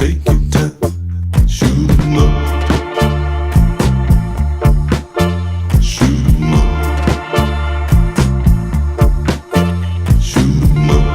take your time, shoot 'em up. Shoot 'em up. Shoot 'em up. Shoot 'em up.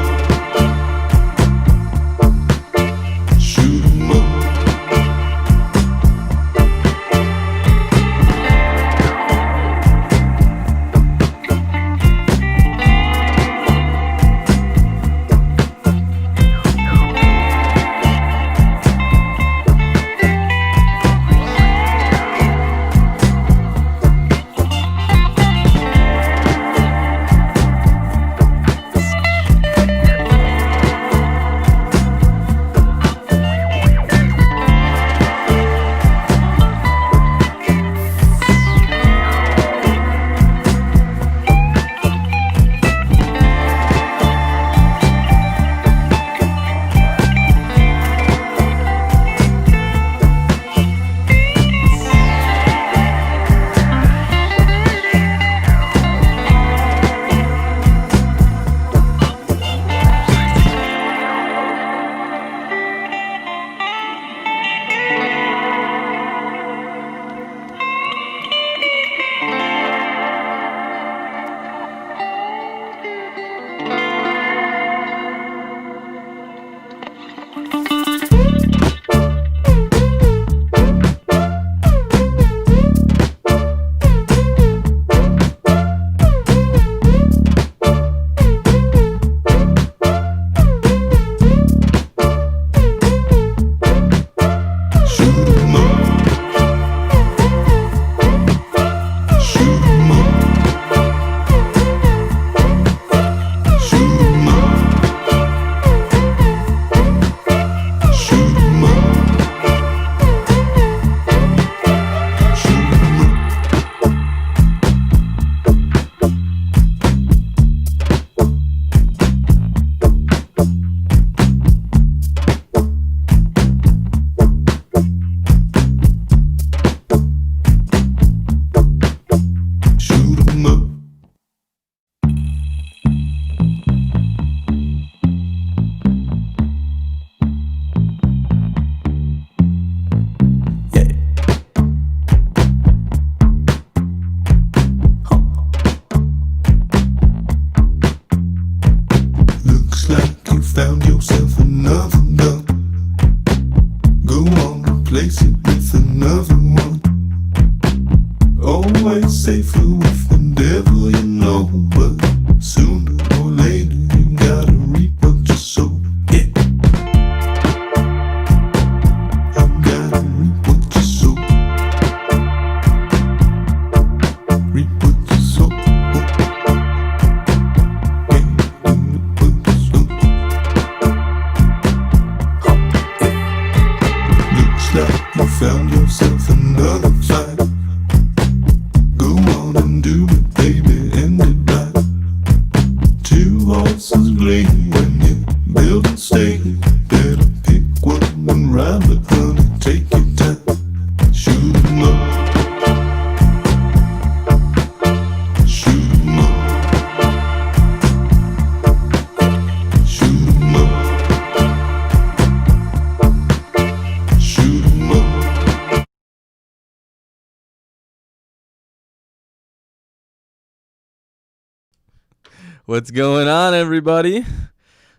What's going on, everybody?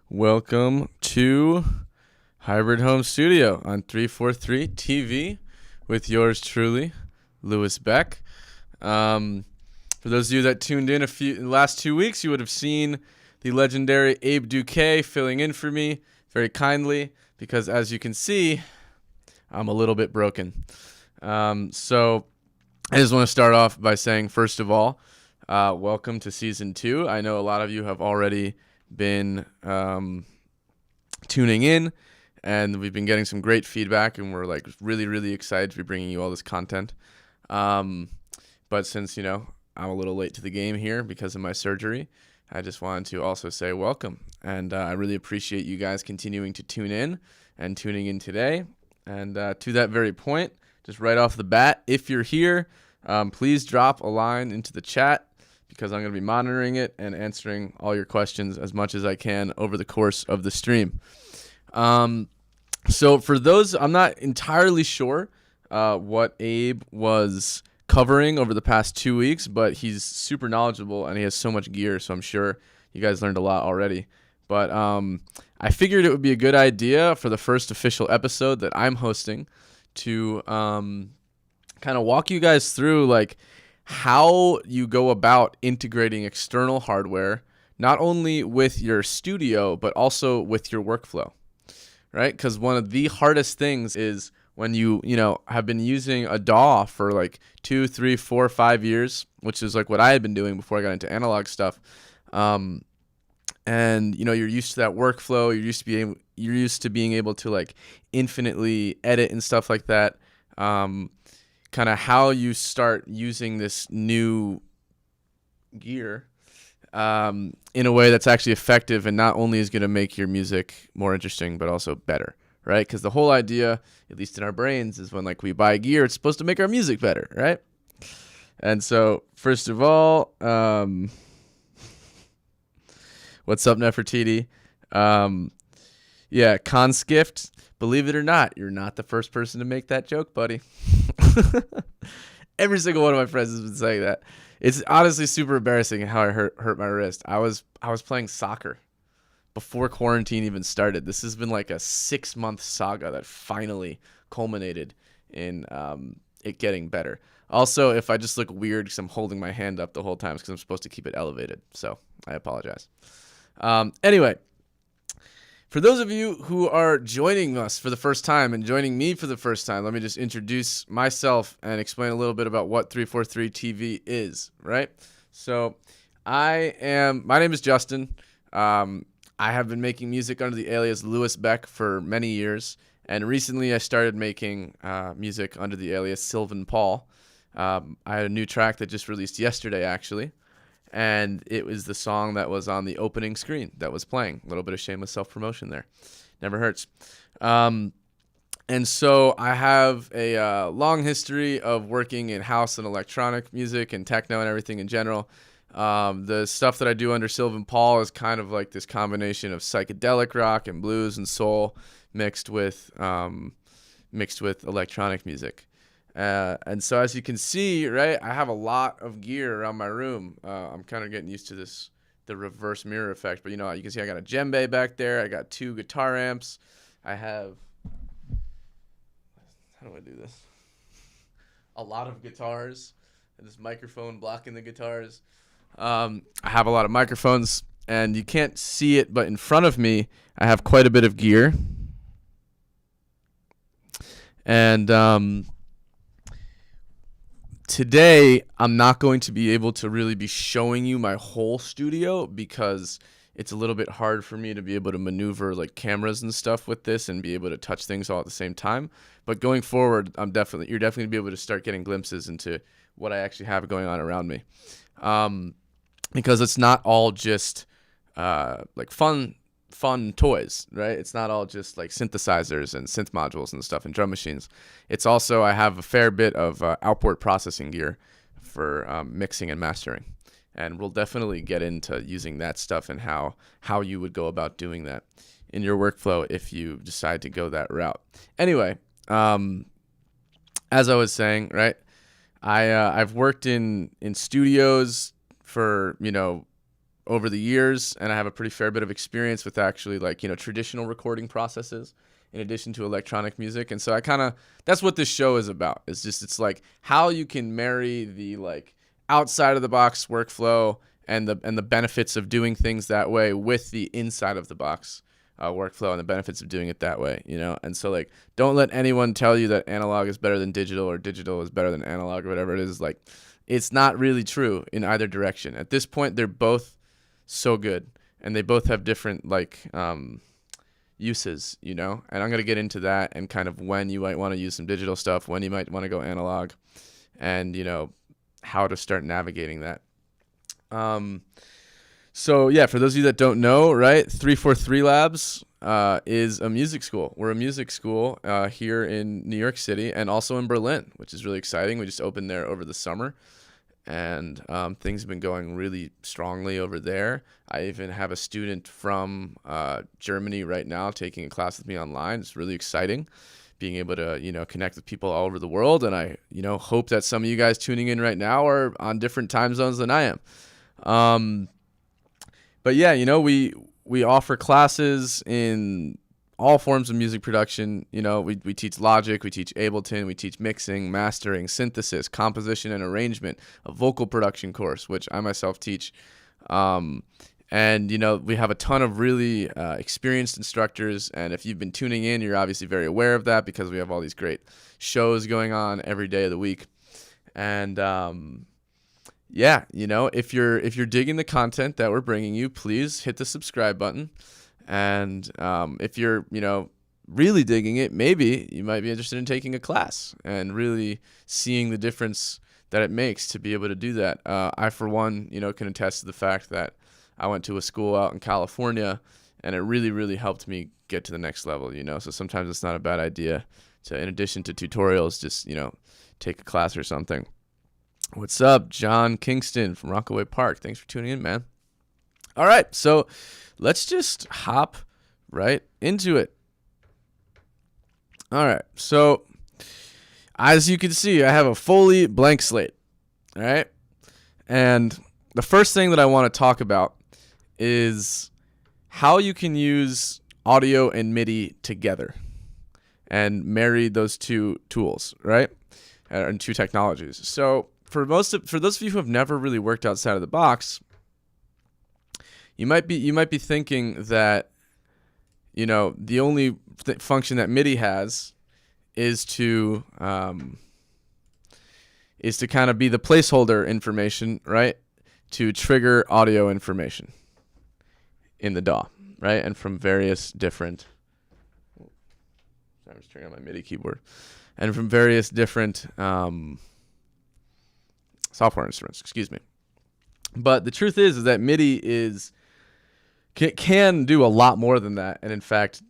Welcome to Hybrid Home Studio on 343 TV with yours truly, Lewis Beck. For those of you that tuned in last 2 weeks, you would have seen the legendary Abe Duque filling in for me very kindly because, as you can see, I'm a little bit broken. So I just want to start off by saying, first of all, welcome to Season 2. I know a lot of you have already been tuning in, and we've been getting some great feedback, and we're like really excited to be bringing you all this content. But since, I'm a little late to the game here because of my surgery, I just wanted to also say welcome. And I really appreciate you guys continuing to tune in and tuning in today. And to that very point, just right off the bat, if you're here, please drop a line into the chat because I'm going to be monitoring it and answering all your questions as much as I can over the course of the stream. So for those, I'm not entirely sure what Abe was covering over the past 2 weeks, but he's super knowledgeable and he has so much gear. So I'm sure you guys learned a lot already. But I figured it would be a good idea for the first official episode that I'm hosting to kind of walk you guys through like how you go about integrating external hardware, not only with your studio, but also with your workflow. Right? Because one of the hardest things is when you have been using a DAW for like 2, 3, 4, 5 years, which is like what I had been doing before I got into analog stuff. And you're used to that workflow. You're used to being able to like infinitely edit and stuff like that. Kind of how you start using this new gear in a way that's actually effective and not only is going to make your music more interesting, but also better, right? Because the whole idea, at least in our brains, is when like we buy gear, it's supposed to make our music better, right? And so, first of all, what's up, Nefertiti? Yeah, Conskift. Believe it or not, you're not the first person to make that joke, buddy. Every single one of my friends has been saying that. It's honestly super embarrassing how I hurt my wrist. I was playing soccer before quarantine even started. This has been like a 6-month saga that finally culminated in it getting better. Also, if I just look weird because I'm holding my hand up the whole time, it's because I'm supposed to keep it elevated. So I apologize. Anyway, for those of you who are joining us for the first time and joining me for the first time, let me just introduce myself and explain a little bit about what 343 TV is, right? So my name is Justin. I have been making music under the alias Lewis Beck for many years, and recently I started making music under the alias Sylvan Paul. I had a new track that just released yesterday, actually. And it was the song that was on the opening screen that was playing. A little bit of shameless self-promotion there. Never hurts. And so I have a long history of working in house and electronic music and techno and everything in general. The stuff that I do under Sylvan Paul is kind of like this combination of psychedelic rock and blues and soul mixed with electronic music. And so as you can see, right, I have a lot of gear around my room. I'm kind of getting used to the reverse mirror effect. But, you can see I got a djembe back there. I got 2 guitar amps. I have, how do I do this? A lot of guitars. And this microphone blocking the guitars. I have a lot of microphones. And you can't see it, but in front of me, I have quite a bit of gear. And today, I'm not going to be able to really be showing you my whole studio because it's a little bit hard for me to be able to maneuver like cameras and stuff with this and be able to touch things all at the same time. But going forward, you're definitely going to be able to start getting glimpses into what I actually have going on around me. Because it's not all just like fun toys, right? It's not all just like synthesizers and synth modules and stuff and drum machines. It's also, I have a fair bit of outboard processing gear for mixing and mastering. And we'll definitely get into using that stuff and how you would go about doing that in your workflow if you decide to go that route. Anyway, as I was saying, right, I've worked in studios for, over the years, and I have a pretty fair bit of experience with actually like, traditional recording processes in addition to electronic music. And so that's what this show is about. It's like how you can marry the like outside of the box workflow and the benefits of doing things that way with the inside of the box workflow and the benefits of doing it that way, And so like, don't let anyone tell you that analog is better than digital or digital is better than analog or whatever it is. Like, it's not really true in either direction. At this point, they're both so good, and they both have different like uses, and I'm going to get into that and kind of when you might want to use some digital stuff, when you might want to go analog, and how to start navigating that. So yeah, for those of you that don't know, right, 343 Labs is a music school. We're a music school here in New York City and also in Berlin, which is really exciting. We just opened there over the summer. and things have been going really strongly over there. I even have a student from Germany right now taking a class with me online. It's really exciting being able to, connect with people all over the world. And I, hope that some of you guys tuning in right now are on different time zones than I am. But yeah, we offer classes in all forms of music production. We teach Logic, we teach Ableton, we teach mixing, mastering, synthesis, composition, and arrangement, a vocal production course, which I myself teach. And, we have a ton of really experienced instructors. And if you've been tuning in, you're obviously very aware of that because we have all these great shows going on every day of the week. And, yeah, if you're digging the content that we're bringing you, please hit the subscribe button. And if you're, really digging it, maybe you might be interested in taking a class and really seeing the difference that it makes to be able to do that. I, for one, can attest to the fact that I went to a school out in California, and it really, really helped me get to the next level, So sometimes it's not a bad idea to, in addition to tutorials, just, take a class or something. What's up, John Kingston from Rockaway Park? Thanks for tuning in, man. All right, so let's just hop right into it. All right, so as you can see, I have a fully blank slate, all right? And the first thing that I want to talk about is how you can use audio and MIDI together and marry those two tools, right? And two technologies. So for those of you who have never really worked outside of the box, you might be thinking that the only function that MIDI has is to kind of be the placeholder information, right, to trigger audio information in the DAW, right, and from various different. Sorry, I'm just turning on my MIDI keyboard, and from various different software instruments. Excuse me. But the truth is that MIDI can do a lot more than that, and in fact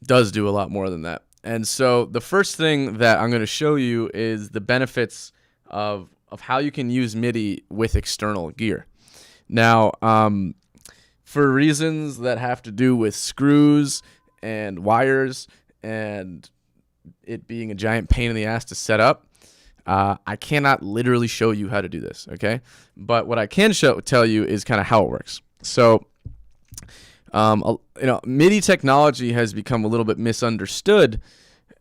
does do a lot more than that. And so the first thing that I'm going to show you is the benefits of how you can use MIDI with external gear. Now, for reasons that have to do with screws and wires and it being a giant pain in the ass to set up, I cannot literally show you how to do this, okay? But what I can tell you is kind of how it works. So, MIDI technology has become a little bit misunderstood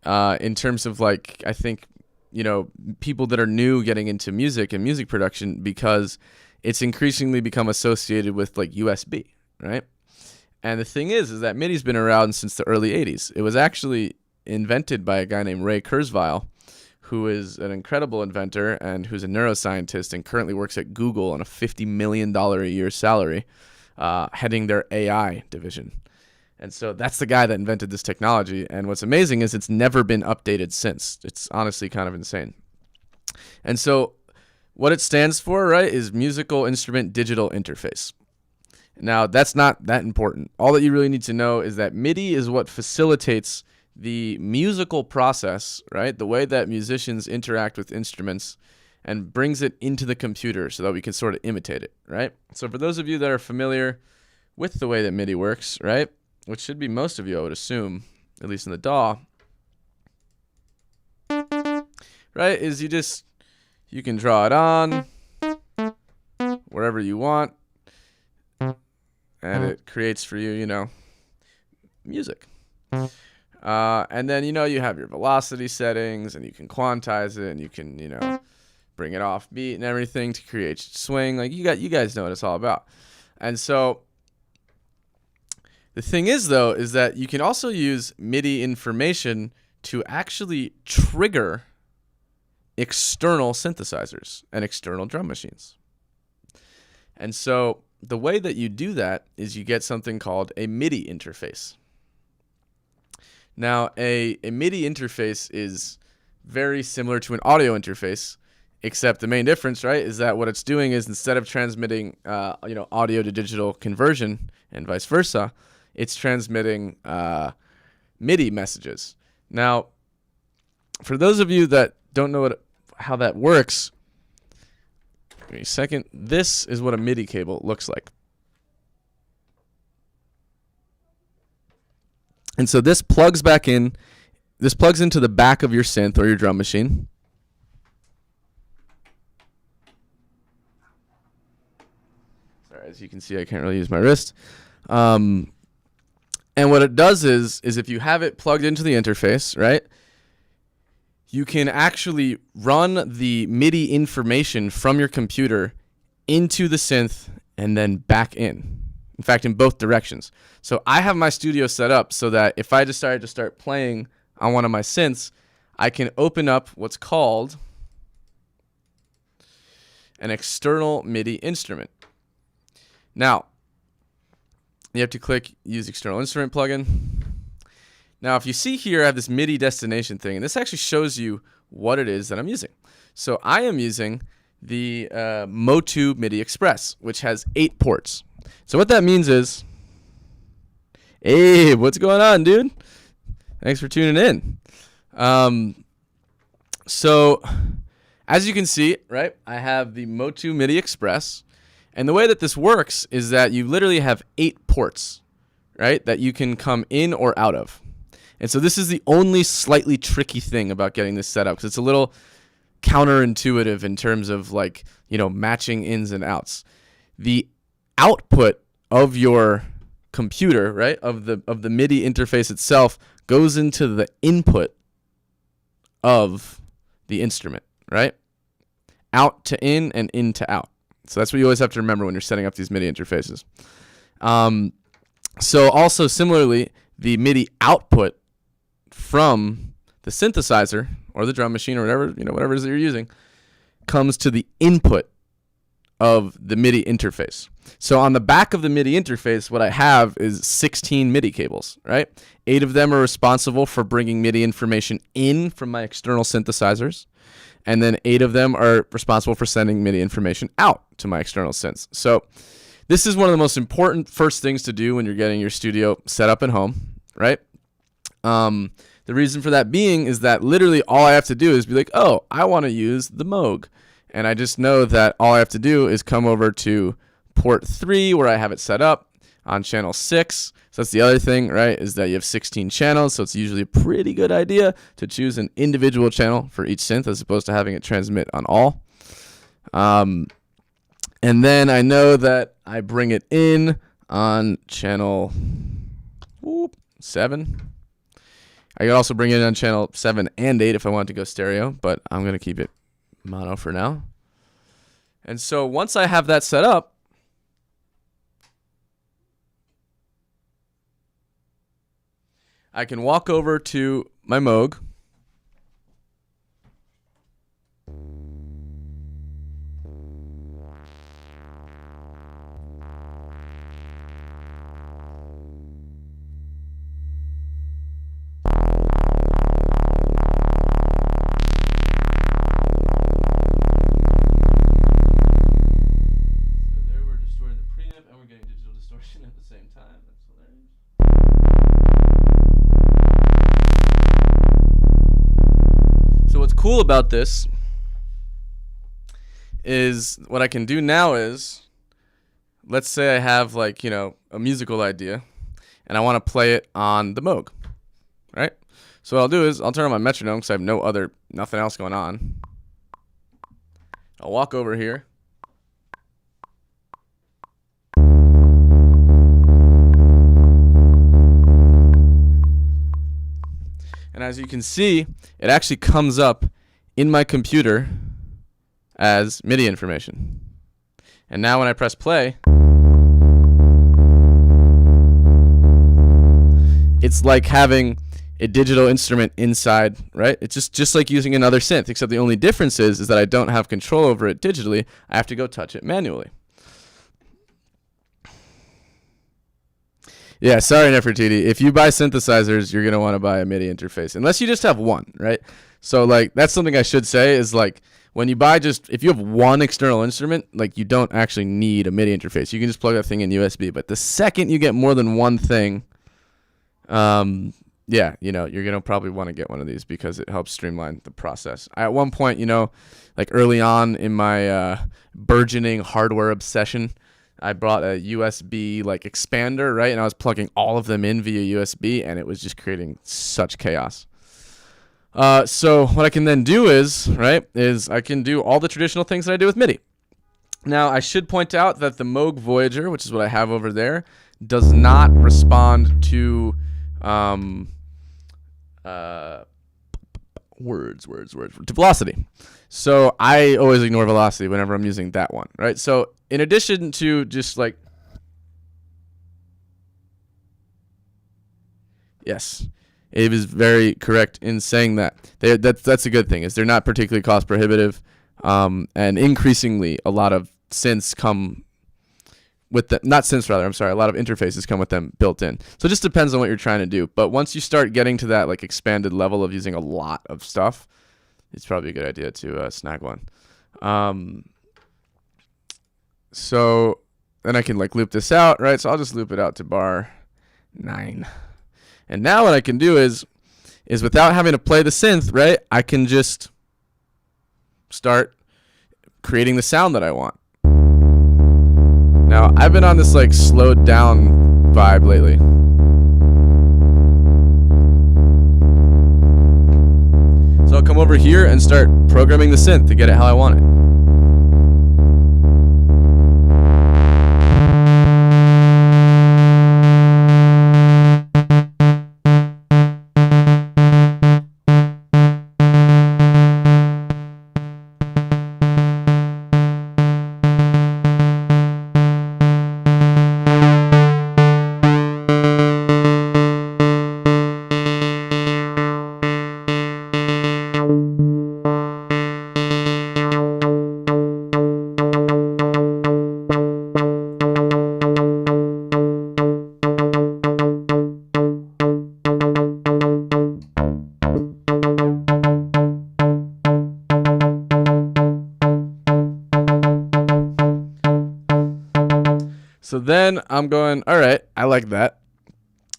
in terms of, like, I think, people that are new getting into music and music production, because it's increasingly become associated with, like, USB, right? And the thing is that MIDI's been around since the early 80s. It was actually invented by a guy named Ray Kurzweil, who is an incredible inventor and who's a neuroscientist and currently works at Google on a $50 million a year salary, heading their AI division. And so that's the guy that invented this technology. And what's amazing is it's never been updated since. It's honestly kind of insane. And so what it stands for, right, is Musical Instrument Digital Interface. Now, that's not that important. All that you really need to know is that MIDI is what facilitates the musical process, right, the way that musicians interact with instruments, and brings it into the computer so that we can sort of imitate it, right? So for those of you that are familiar with the way that MIDI works, right, which should be most of you, I would assume, at least in the DAW, right, is you can draw it on wherever you want, and it creates for you, music. And then, you have your velocity settings, and you can quantize it, and you can, bring it off beat and everything to create swing. Like, you guys know what it's all about. And so the thing is, though, is that you can also use MIDI information to actually trigger external synthesizers and external drum machines. And so the way that you do that is you get something called a MIDI interface. Now, a MIDI interface is very similar to an audio interface, except the main difference, right, is that what it's doing is, instead of transmitting, audio to digital conversion and vice versa, it's transmitting MIDI messages. Now, for those of you that don't know how that works, Give me a second. This is what a MIDI cable looks like. And so this plugs back in. This plugs into the back of your synth or your drum machine. Sorry, as you can see, I can't really use my wrist. And what it does is if you have it plugged into the interface, right, you can actually run the MIDI information from your computer into the synth and then back in. In fact, in both directions. So I have my studio set up so that if I decided to start playing on one of my synths, I can open up what's called an external MIDI instrument. Now, you have to click Use External Instrument plugin. Now, if you see here, I have this MIDI destination thing, and this actually shows you what it is that I'm using. So I am using the Motu MIDI Express, which has 8 ports. So what that means is, hey, what's going on, dude? Thanks for tuning in. So as you can see, right, I have the Motu MIDI Express. And the way that this works is that you literally have 8 ports, right, that you can come in or out of. And so this is the only slightly tricky thing about getting this set up, because it's a little counterintuitive in terms of, like, you know, matching ins and outs. The output of your computer, right, of the MIDI interface itself goes into the input of the instrument, right? Out to in and in to out. So that's what you always have to remember when you're setting up these MIDI interfaces. So also similarly, the MIDI output from the synthesizer or the drum machine or whatever, you know, whatever it is that you're using, comes to the input of the MIDI interface. So on the back of the MIDI interface, what I have is 16 MIDI cables, right? 8 of them are responsible for bringing MIDI information in from my external synthesizers. And then 8 of them are responsible for sending MIDI information out to my external synths. So this is one of the most important first things to do when you're getting your studio set up at home, right? The reason for that being is that literally all I have to do is be like, oh, I want to use the Moog. And I just know that all I have to do is come over to port 3 where I have it set up on channel 6. So that's the other thing, right, is that you have 16 channels. So it's usually a pretty good idea to choose an individual channel for each synth as opposed to having it transmit on all. And then I know that I bring it in on channel 7. I could also bring it in on channel 7 and 8 if I wanted to go stereo, but I'm going to keep it mono for now. And so once I have that set up, I can walk over to my Moog. Cool about this is what I can do now is, let's say I have, like, you know, a musical idea and I want to play it on the Moog, right? So what I'll do is I'll turn on my metronome because I have nothing else going on. I'll walk over here. And as you can see, it actually comes up in my computer as MIDI information. And now when I press play, it's like having a digital instrument inside, right? It's just like using another synth, except the only difference is that I don't have control over it digitally. I have to go touch it manually. Yeah, sorry, Nefertiti. If you buy synthesizers, you're going to want to buy a MIDI interface, unless you just have one, right? So, like, that's something I should say is, like, when you buy if you have one external instrument, like, you don't actually need a MIDI interface. You can just plug that thing in USB. But the second you get more than one thing, yeah, you're going to probably want to get one of these because it helps streamline the process. At one point, like early on in my burgeoning hardware obsession, I brought a USB like expander, right? And I was plugging all of them in via USB, and it was just creating such chaos. So what I can then do is I can do all the traditional things that I do with MIDI. Now, I should point out that the Moog Voyager, which is what I have over there, does not respond to to velocity. So I always ignore velocity whenever I'm using that one, right? So in addition to just like, yes, Abe is very correct in saying that. That's a good thing, is they're not particularly cost prohibitive, and increasingly a lot of synths come with them, not synths rather, I'm sorry, a lot of interfaces come with them built in. So it just depends on what you're trying to do. But once you start getting to that like expanded level of using a lot of stuff, it's probably a good idea to snag one. So then I can like loop this out, right? So I'll just loop it out to bar 9. And now what I can do is without having to play the synth, right? I can just start creating the sound that I want. Now, I've been on this like slowed down vibe lately. So I'll come over here and start programming the synth to get it how I want it. So then I'm going, all right, I like that.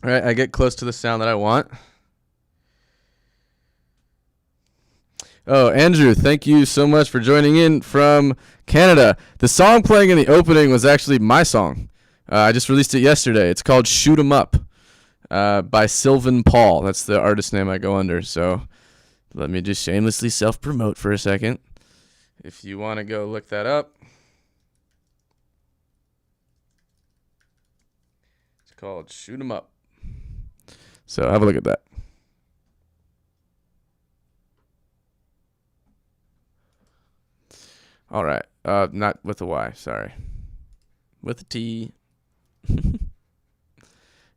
All right, I get close to the sound that I want. Oh, Andrew, thank you so much for joining in from Canada. The song playing in the opening was actually my song. I just released it yesterday. It's called Shoot 'Em Up by Sylvan Paul. That's the artist name I go under. So let me just shamelessly self-promote for a second. If you want to go look that up. It's called Shoot 'Em Up. So have a look at that. All right. Not with a Y, sorry. With a T. Yeah,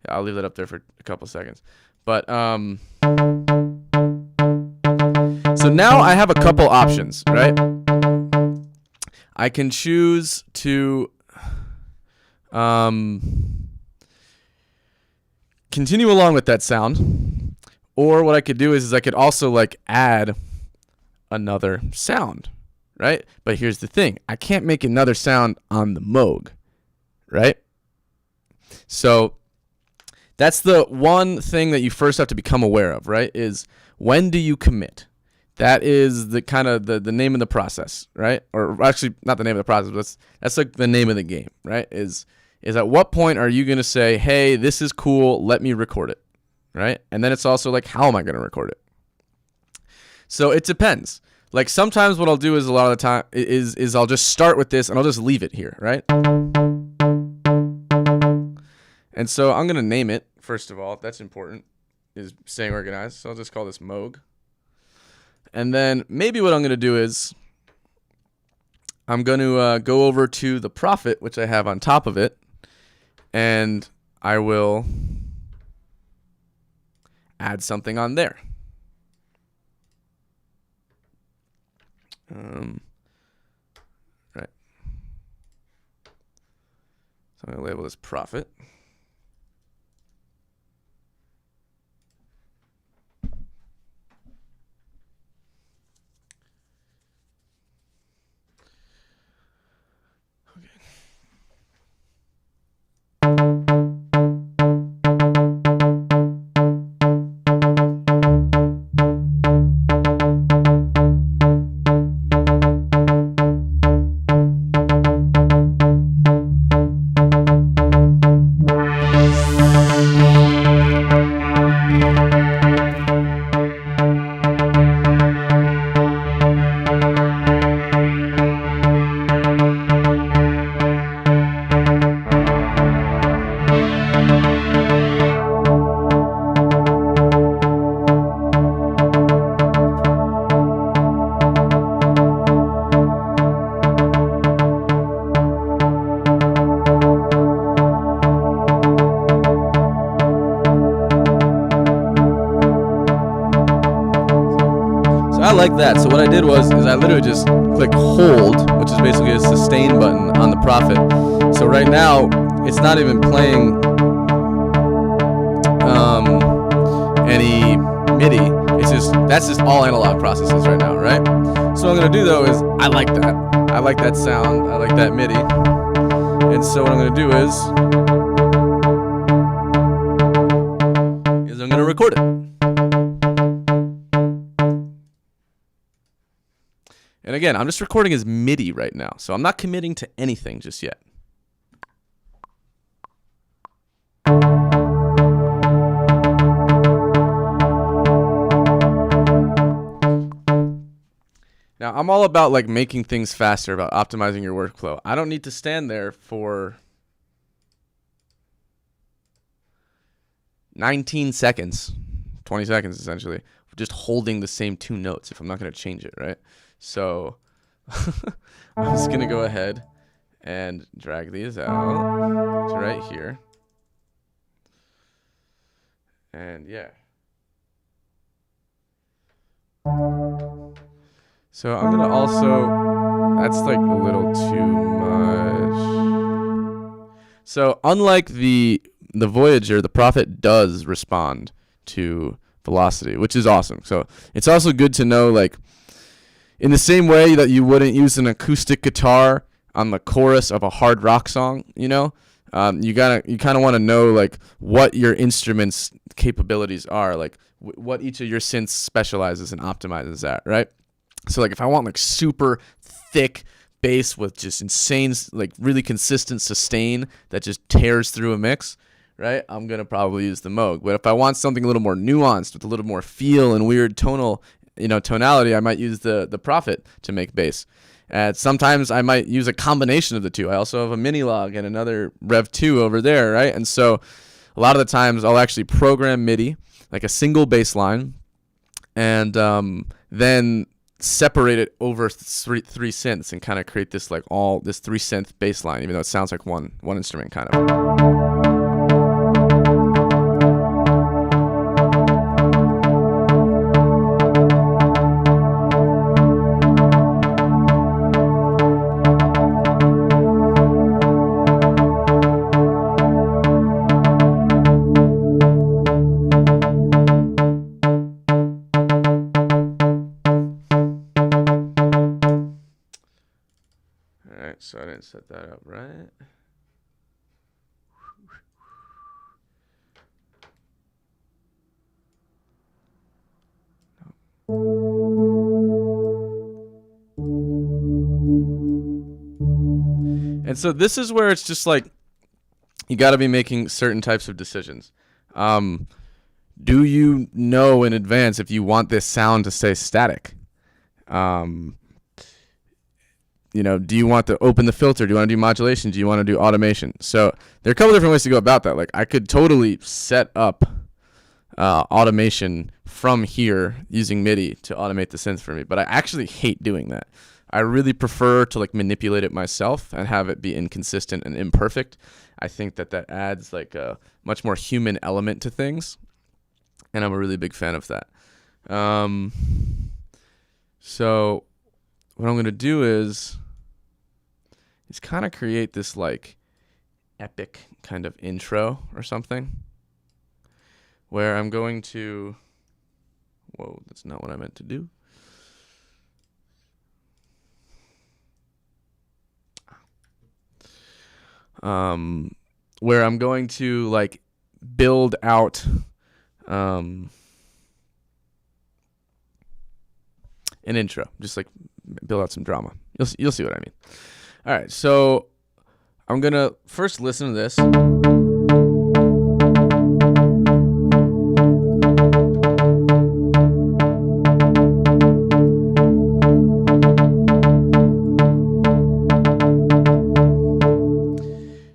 I'll leave that up there for a couple seconds. But so now I have a couple options, right? I can choose to continue along with that sound, or what I could do is I could also like add another sound, right? But here's the thing. I can't make another sound on the Moog, right? So that's the one thing that you first have to become aware of, right? Is when do you commit? That is the kind of the name of the process, right? Or actually not the name of the process, but that's like the name of the game, right? Is at what point are you going to say, hey, this is cool, let me record it, right? And then it's also like, how am I going to record it? So it depends. Like sometimes what I'll do is a lot of the time is I'll just start with this and I'll just leave it here, right? And so I'm going to name it, first of all. That's important, is staying organized. So I'll just call this Moog. And then maybe what I'm going to do is I'm going to go over to the Prophet, which I have on top of it, and I will add something on there. Right. So I'm going to label this Prophet. I like that. So what I did was I literally just click hold, which is basically a sustain button on the Prophet. So right now it's not even playing any MIDI. That's just all analog processes right now, right? So what I'm gonna do though is I like that. I like that sound. I like that MIDI. And so what I'm gonna do is I'm gonna record it. And again, I'm just recording as MIDI right now, so I'm not committing to anything just yet. Now, I'm all about like making things faster, about optimizing your workflow. I don't need to stand there for 19 seconds, 20 seconds essentially, just holding the same two notes if I'm not going to change it, right? So I'm just going to go ahead and drag these out to right here. And yeah. So I'm going to also, that's like a little too much. So unlike the Voyager, the Prophet does respond to velocity, which is awesome. So it's also good to know, like, in the same way that you wouldn't use an acoustic guitar on the chorus of a hard rock song, you know, you kind of want to know like what your instrument's capabilities are, like what each of your synths specializes and optimizes at, right? So like if I want like super thick bass with just insane, like really consistent sustain that just tears through a mix, right? I'm going to probably use the Moog. But if I want something a little more nuanced with a little more feel and weird tonality, I might use the Prophet to make bass. And sometimes I might use a combination of the two. I also have a mini log and another Rev 2 over there, right? And so a lot of the times I'll actually program MIDI, like a single bass line, and then separate it over three synths and kind of create this like this 3 synth bass line, even though it sounds like one instrument kind of. So I didn't set that up right. And so this is where it's just like you got to be making certain types of decisions. Do you know in advance if you want this sound to stay static? Do you want to open the filter? Do you want to do modulation? Do you want to do automation? So there are a couple different ways to go about that. Like I could totally set up automation from here using MIDI to automate the synth for me, but I actually hate doing that. I really prefer to like manipulate it myself and have it be inconsistent and imperfect. I think that adds like a much more human element to things, and I'm a really big fan of that. So what I'm going to do is kind of create this like epic kind of intro or something where I'm going to, whoa, that's not what I meant to do. Where I'm going to like build out an intro, just like build out some drama. You'll see what I mean. All right, so I'm gonna first listen to this.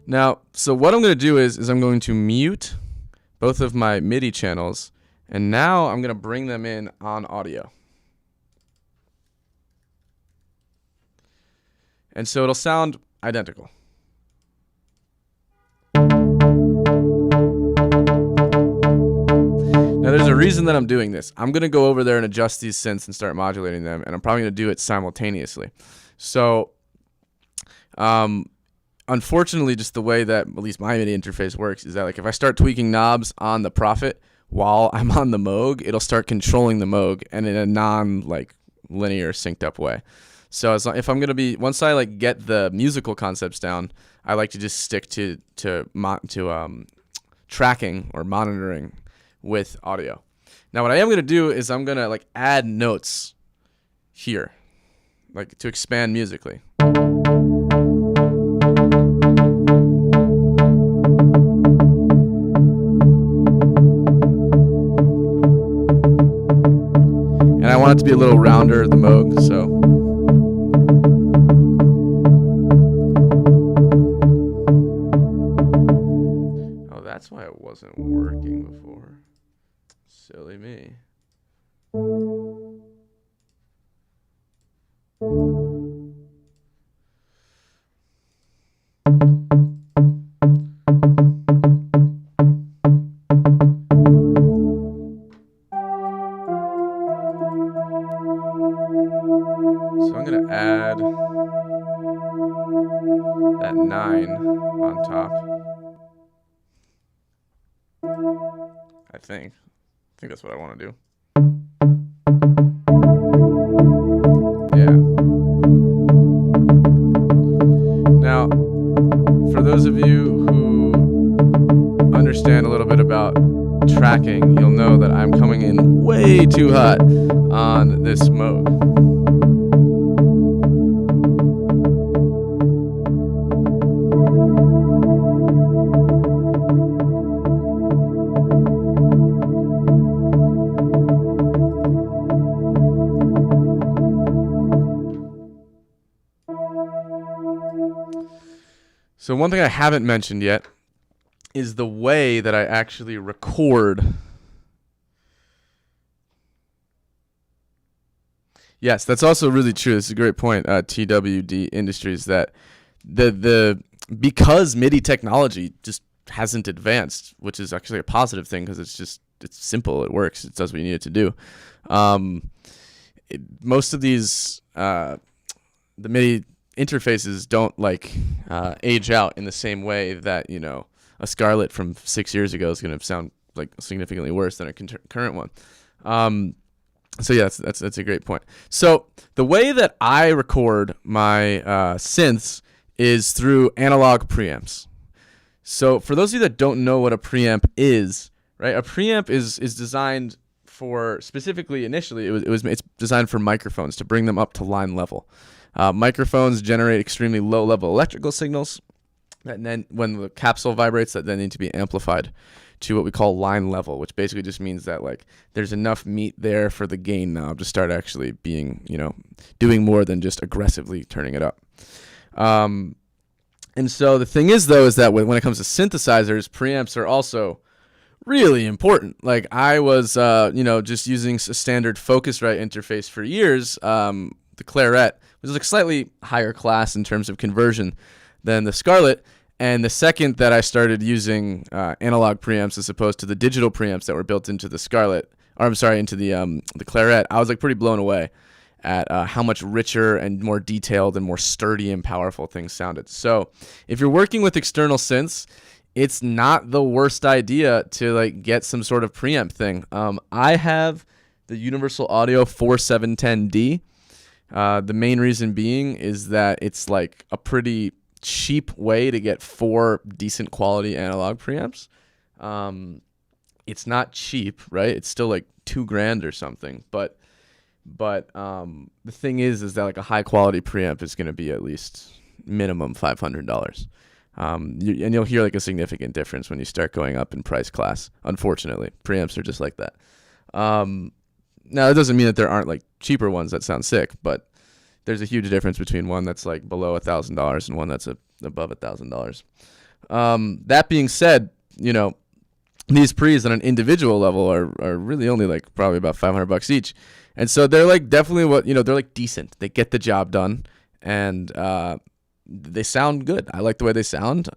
Now, so what I'm going to do is I'm going to mute both of my MIDI channels, and now I'm going to bring them in on audio. And so it'll sound identical. Now, there's a reason that I'm doing this. I'm going to go over there and adjust these synths and start modulating them, and I'm probably going to do it simultaneously. So, unfortunately, just the way that at least my MIDI interface works is that like if I start tweaking knobs on the Prophet while I'm on the Moog, it'll start controlling the Moog and in a non-linear synced up way. So if I'm going to be, once I like get the musical concepts down, I like to just stick to tracking or monitoring with audio. Now what I am going to do is I'm going to like add notes here, like to expand musically. And I want it to be a little rounder, the Moog, so. Oh, that's why it wasn't working before. Silly me. So I'm going to add that 9 on top. I think that's what I want to do. Yeah. Now, for those of you who understand a little bit about tracking, you'll know that I'm coming in way too hot on this Moog. So one thing I haven't mentioned yet is the way that I actually record. Yes, that's also really true. This is a great point, TWD Industries, that because MIDI technology just hasn't advanced, which is actually a positive thing because it's simple, it works, it does what you need it to do. Most of these the MIDI interfaces don't age out in the same way that a Scarlett from 6 years ago is going to sound like significantly worse than a current one. So yeah, that's a great point. So the way that I record my synths is through analog preamps. So for those of you that don't know what a preamp is, right? A preamp is designed for, specifically initially it's designed for microphones to bring them up to line level. Microphones generate extremely low-level electrical signals, and then when the capsule vibrates, that then need to be amplified to what we call line level, which basically just means that there's enough meat there for the gain knob to start actually being, doing more than just aggressively turning it up. And so the thing is, though, is that when it comes to synthesizers, preamps are also really important. Like I was, just using a standard Focusrite interface for years, the Claret, which is like slightly higher class in terms of conversion than the Scarlett. And the second that I started using analog preamps as opposed to the digital preamps that were built into the Scarlett, or I'm sorry, into the Claret, I was pretty blown away at how much richer and more detailed and more sturdy and powerful things sounded. So if you're working with external synths, it's not the worst idea to get some sort of preamp thing. I have the Universal Audio 4710D. The main reason being is that it's a pretty cheap way to get 4 decent quality analog preamps. It's not cheap, right? It's still $2,000 or something. But the thing is that a high quality preamp is going to be at least minimum $500. And you'll hear a significant difference when you start going up in price class. Unfortunately, preamps are just like that. Now, it doesn't mean that there aren't cheaper ones that sound sick, but there's a huge difference between one that's below $1,000 and one that's above $1,000. That being said, these pre's on an individual level are really only probably about $500 each, and so they're definitely they're decent. They get the job done, and they sound good. I like the way they sound.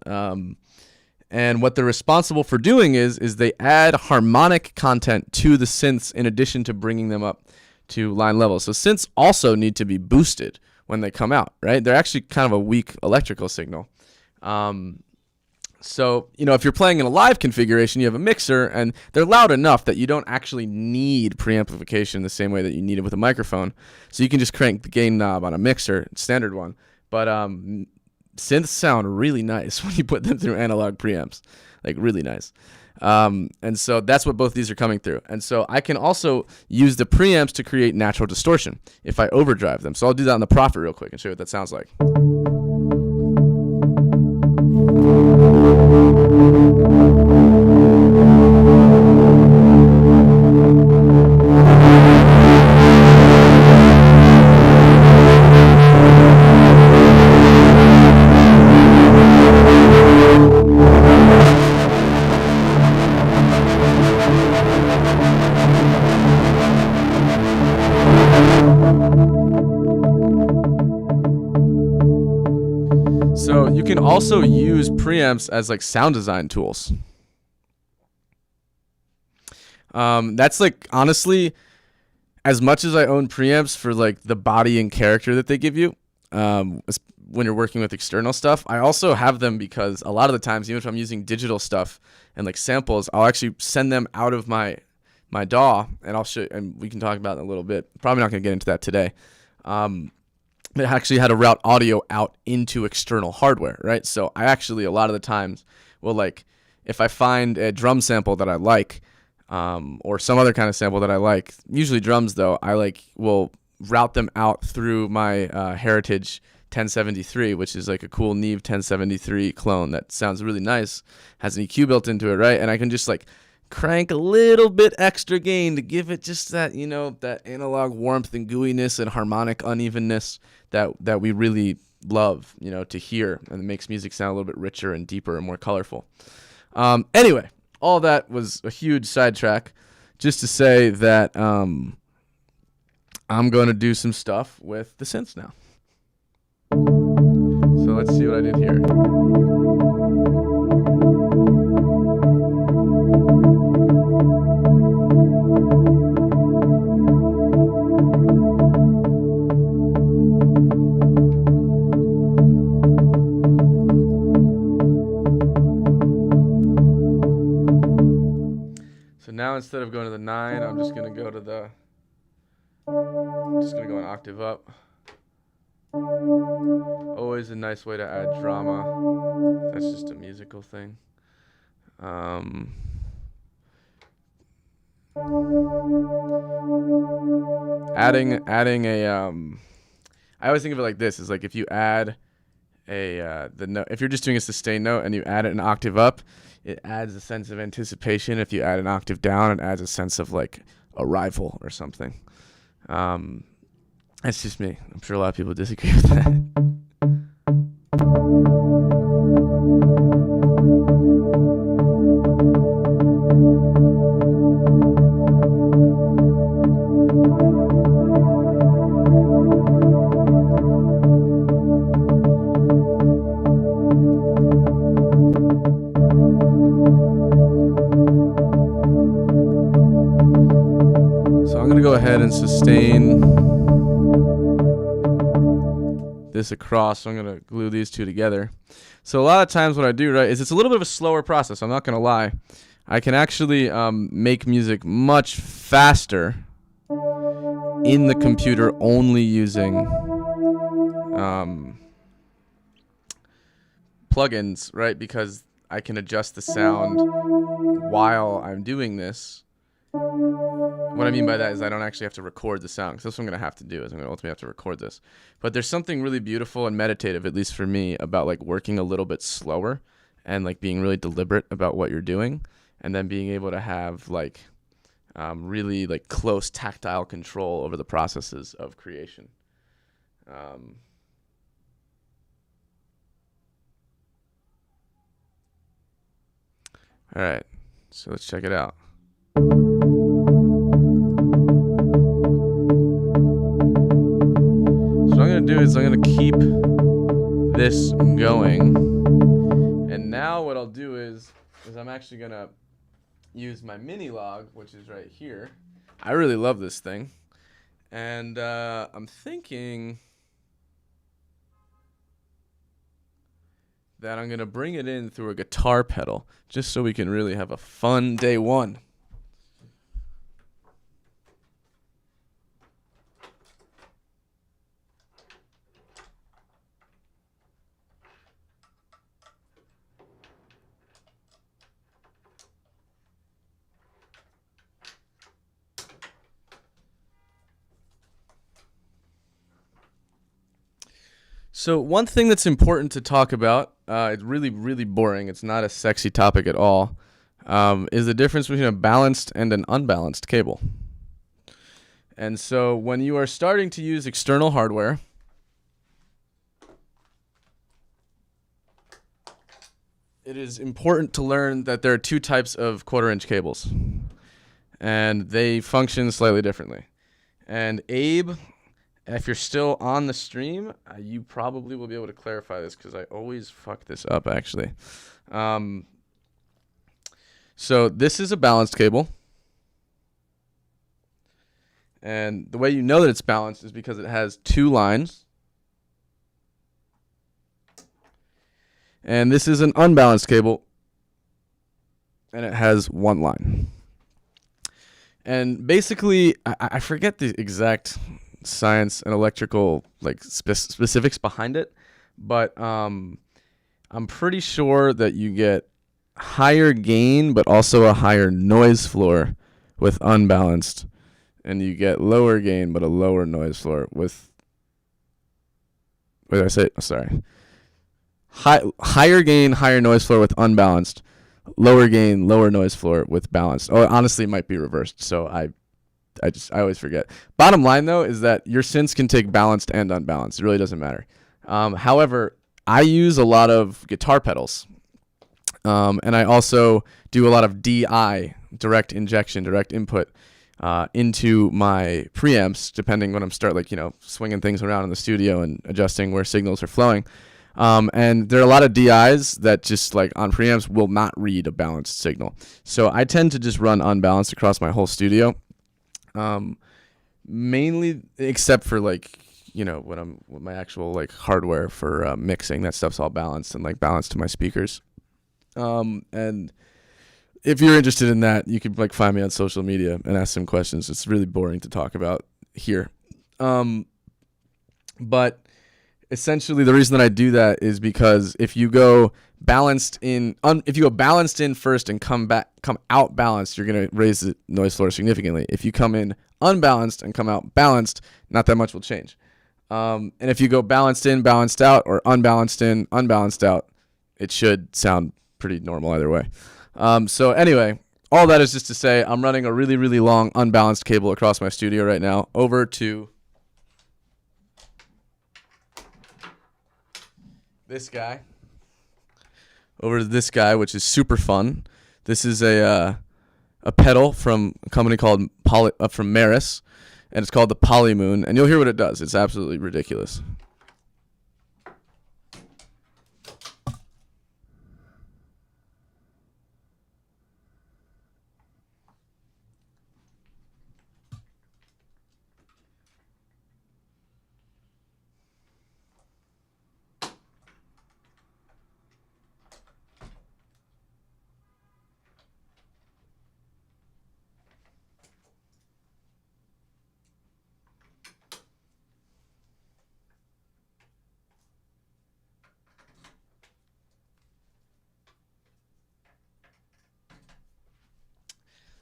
And what they're responsible for doing is they add harmonic content to the synths in addition to bringing them up to line level. So synths also need to be boosted when they come out, right? They're actually kind of a weak electrical signal. So, if you're playing in a live configuration, you have a mixer, and they're loud enough that you don't actually need preamplification the same way that you need it with a microphone. So you can just crank the gain knob on a mixer, standard one. But synths sound really nice when you put them through analog preamps, like really nice. And so that's what both these are coming through. And so I can also use the preamps to create natural distortion if I overdrive them. So I'll do that on the Prophet real quick and show you what that sounds like. So you can also use preamps as like sound design tools. That's like, honestly, as much as I own preamps for like the body and character that they give you, when you're working with external stuff, I also have them because a lot of the times, even if I'm using digital stuff and like samples, I'll actually send them out of my DAW, and I'll show, and we can talk about it in a little bit. Probably not going to get into that today. It actually had to route audio out into external hardware, right? So I actually, a lot of the times, will like, if I find a drum sample that I like, or some other kind of sample that I like, usually drums though, I like will route them out through my Heritage 1073, which is like a cool Neve 1073 clone that sounds really nice, has an EQ built into it, right? And I can just like crank a little bit extra gain to give it just that, that analog warmth and gooiness and harmonic unevenness that we really love, to hear, and it makes music sound a little bit richer and deeper and more colorful. Anyway, all that was a huge sidetrack just to say that I'm going to do some stuff with the synths now. So let's see what I did here. Now instead of going to the 9, I'm just going to go to an octave up. Always a nice way to add drama. That's just a musical thing. Adding a I always think of it like this, is like if you add the note, if you're just doing a sustained note and you add it an octave up, it adds a sense of anticipation. If you add an octave down, it adds a sense of like arrival or something. That's just me. I'm sure a lot of people disagree with that. Go ahead and sustain this across. So I'm going to glue these two together. So a lot of times what I do, right, is it's a little bit of a slower process. I'm not going to lie. I can actually make music much faster in the computer only using plugins, right, because I can adjust the sound while I'm doing this. What I mean by that is I don't actually have to record the sound, because that's what I'm going to have to do, is I'm going to ultimately have to record this. But there's something really beautiful and meditative, at least for me, about like working a little bit slower and like being really deliberate about what you're doing, and then being able to have like really like close tactile control over the processes of creation. All right, so let's check it out. So what I'm going to do is I'm going to keep this going, and And now what I'll do is I'm actually going to use my mini log, which is right here. I really love this thing. And I'm thinking that I'm going to bring it in through a guitar pedal just so we can really have a fun day one. So one thing that's important to talk about, it's really, really boring. It's not a sexy topic at all, is the difference between a balanced and an unbalanced cable. And so when you are starting to use external hardware, it is important to learn that there are two types of 1/4-inch cables, and they function slightly differently. And Abe, if you're still on the stream, you probably will be able to clarify this because I always fuck this up, actually. So this is a balanced cable. And the way you know that it's balanced is because it has 2 lines. And this is an unbalanced cable, and it has 1 line. And basically, I forget the exact science and electrical specifics behind it, but I'm pretty sure that you get higher gain but also a higher noise floor with unbalanced, and you get lower gain but a lower noise floor with, what did I say? Sorry. Higher gain, higher noise floor with unbalanced, lower gain, lower noise floor with balanced. Oh, honestly, it might be reversed, so I always forget. Bottom line, though, is that your synths can take balanced and unbalanced. It really doesn't matter. However, I use a lot of guitar pedals, and I also do a lot of DI, direct injection, direct input, into my preamps, depending when I'm swinging things around in the studio and adjusting where signals are flowing. And there are a lot of DIs that just on preamps will not read a balanced signal. So I tend to just run unbalanced across my whole studio. Mainly except for when my actual hardware for mixing, that stuff's all balanced and balanced to my speakers. And if you're interested in that, you can find me on social media and ask some questions. It's really boring to talk about here. But essentially the reason that I do that is because if you go balanced in first and come out balanced, you're going to raise the noise floor significantly. If you come in unbalanced and come out balanced, not that much will change. And if you go balanced in, balanced out, or unbalanced in, unbalanced out, it should sound pretty normal either way. So anyway, all that is just to say I'm running a really, really long unbalanced cable across my studio right now over to this guy, which is super fun. This is a pedal from a company called from Maris, and it's called the Polymoon, and you'll hear what it does. It's absolutely ridiculous.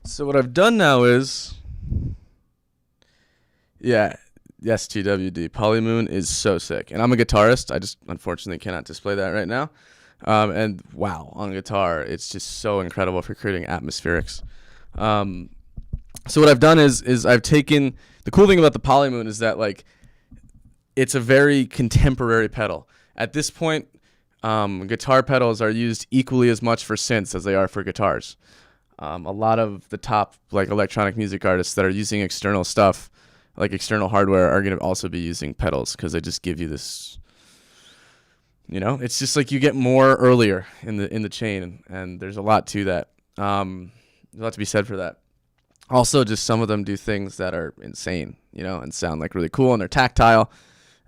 So what I've done now is, yes, TWD. Polymoon is so sick. And I'm a guitarist. I just unfortunately cannot display that right now. And wow, on guitar, it's just so incredible for creating atmospherics. So what I've done is I've taken, the cool thing about the Polymoon is that it's a very contemporary pedal. At this point, guitar pedals are used equally as much for synths as they are for guitars. A lot of the top electronic music artists that are using external stuff, external hardware, are going to also be using pedals because they just give you this It's just like you get more earlier in the chain, and there's a lot to that. There's a lot to be said for that. Also, just some of them do things that are insane, and sound like really cool, and they're tactile,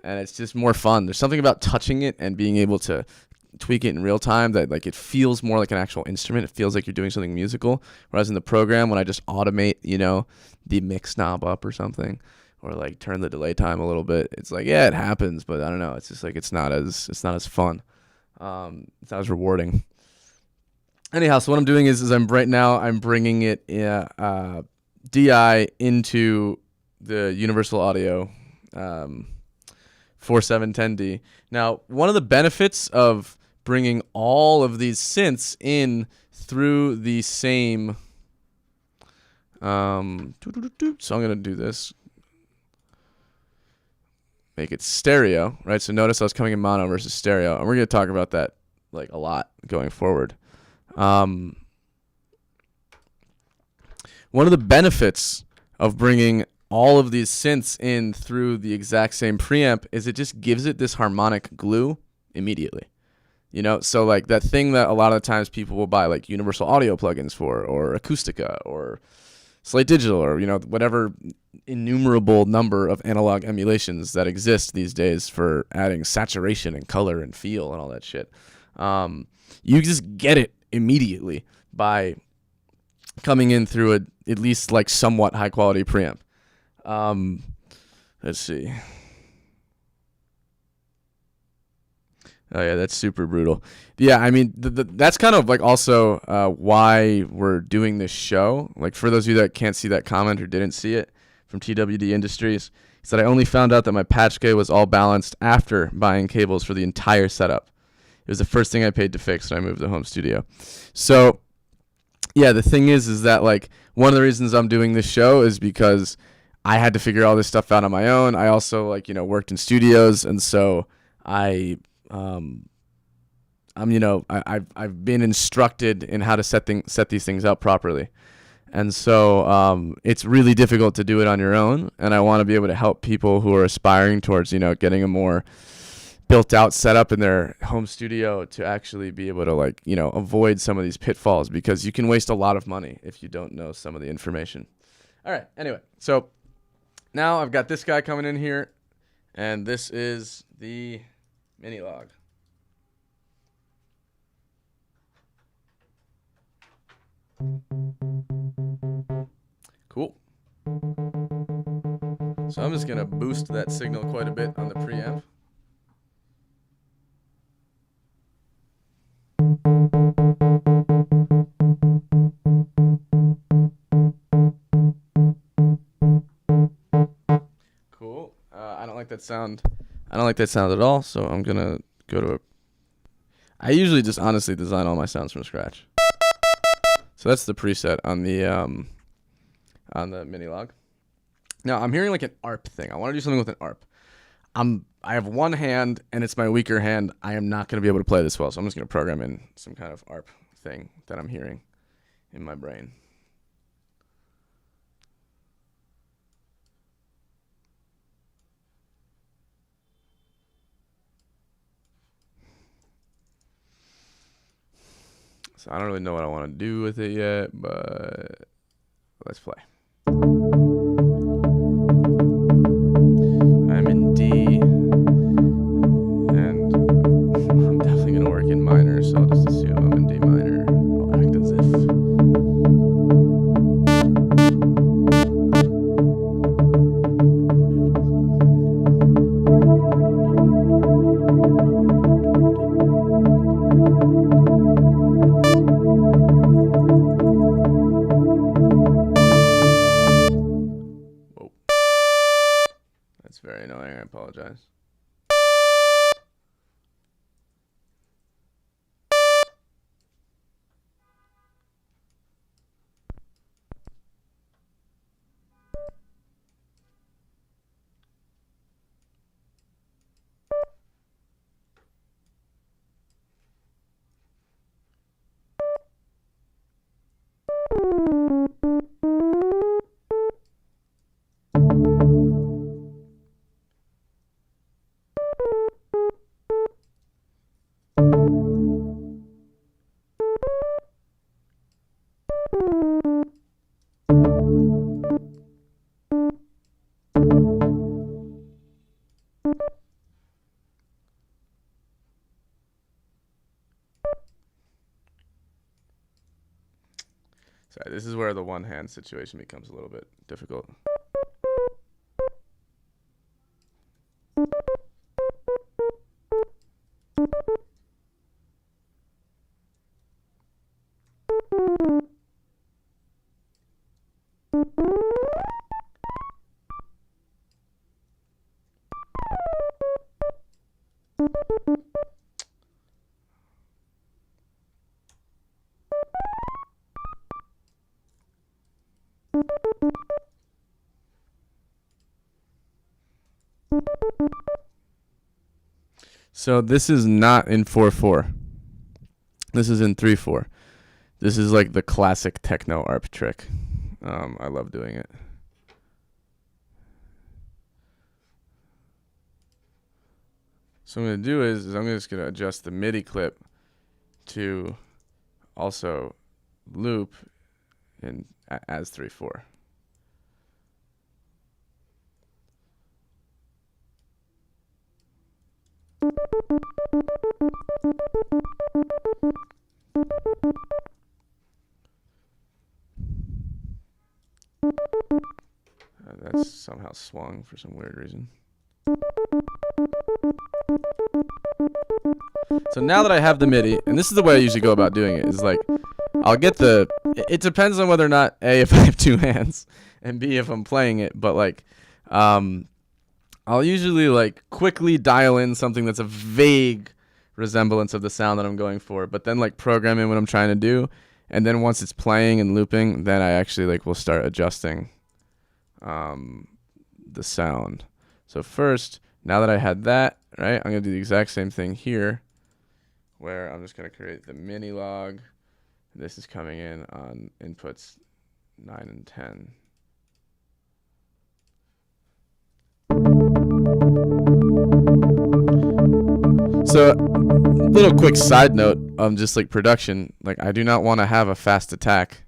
and it's just more fun. There's something about touching it and being able to tweak it in real time that like it feels more like an actual instrument. It feels like you're doing something musical. Whereas in the program, when I just automate, the mix knob up or something, or like turn the delay time a little bit, it's like, yeah, it happens, but I don't know. It's just like it's not as fun. It's not as rewarding. Anyhow, so what I'm doing is I'm bringing it DI into the Universal Audio 4710D. Now, one of the benefits of bringing all of these synths in through the same so I'm going to do this. Make it stereo, right? So notice I was coming in mono versus stereo, and we're going to talk about that like a lot going forward. One of the benefits of bringing all of these synths in through the exact same preamp is it just gives it this harmonic glue immediately. So like that thing that a lot of the times people will buy like Universal Audio plugins for, or Acoustica, or Slate Digital, or whatever innumerable number of analog emulations that exist these days for adding saturation and color and feel and all that shit. You just get it immediately by coming in through at least like somewhat high quality preamp. Let's see. Oh yeah, that's super brutal. Yeah, I mean that's kind of like also why we're doing this show. Like for those of you that can't see that comment or didn't see it from TWD Industries, he said I only found out that my patch kit was all balanced after buying cables for the entire setup. It was the first thing I paid to fix when I moved to the home studio. So yeah, the thing is that like one of the reasons I'm doing this show is because I had to figure all this stuff out on my own. I also worked in studios, and so I've been instructed in how to set these things up properly. And so it's really difficult to do it on your own, and I want to be able to help people who are aspiring towards getting a more built out setup in their home studio to actually be able to avoid some of these pitfalls, because you can waste a lot of money if you don't know some of the information. All right, anyway, so now I've got this guy coming in here, and this is the mini log. Cool. So I'm just going to boost that signal quite a bit on the preamp. Cool. I don't like that sound. I don't like that sound at all, so I'm going to go to I usually just honestly design all my sounds from scratch. So that's the preset on the mini log. Now I'm hearing like an ARP thing. I want to do something with an ARP. I have one hand and it's my weaker hand. I am not going to be able to play this well, so I'm just going to program in some kind of ARP thing that I'm hearing in my brain. So I don't really know what I want to do with it yet, but let's play. I'm in D, and I'm definitely going to work in minor, so I'll just assume I'm in D minor. I'll act as if. Very annoying, I apologize. Sorry, this is where the one hand situation becomes a little bit difficult. So this is not in 4/4. This is in 3/4. This is like the classic techno arp trick. I love doing it. So what I'm going to do is I'm just going to adjust the MIDI clip to also loop in as 3/4. That's somehow swung for some weird reason. So now that I have the MIDI, and this is the way I usually go about doing it, is like, I'll get the, it depends on whether or not, A, if I have two hands, and B, if I'm playing it, but like, I'll usually like quickly dial in something that's a vague resemblance of the sound that I'm going for, but then like program in what I'm trying to do, and then once it's playing and looping, then I actually like will start adjusting the sound. So first, now that I had that, right, I'm going to do the exact same thing here, where I'm just going to create the mini log. This is coming in on inputs 9 and 10. So, little quick side note on just like production, like I do not want to have a fast attack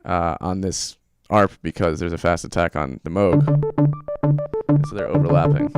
on this ARP because there's a fast attack on the Moog, and so they're overlapping.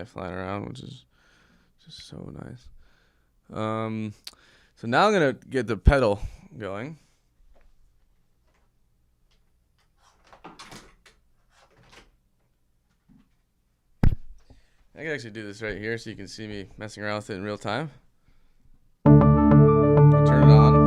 Flying around, which is just so nice. So now I'm gonna get the pedal going. I can actually do this right here so you can see me messing around with it in real time. Turn it on.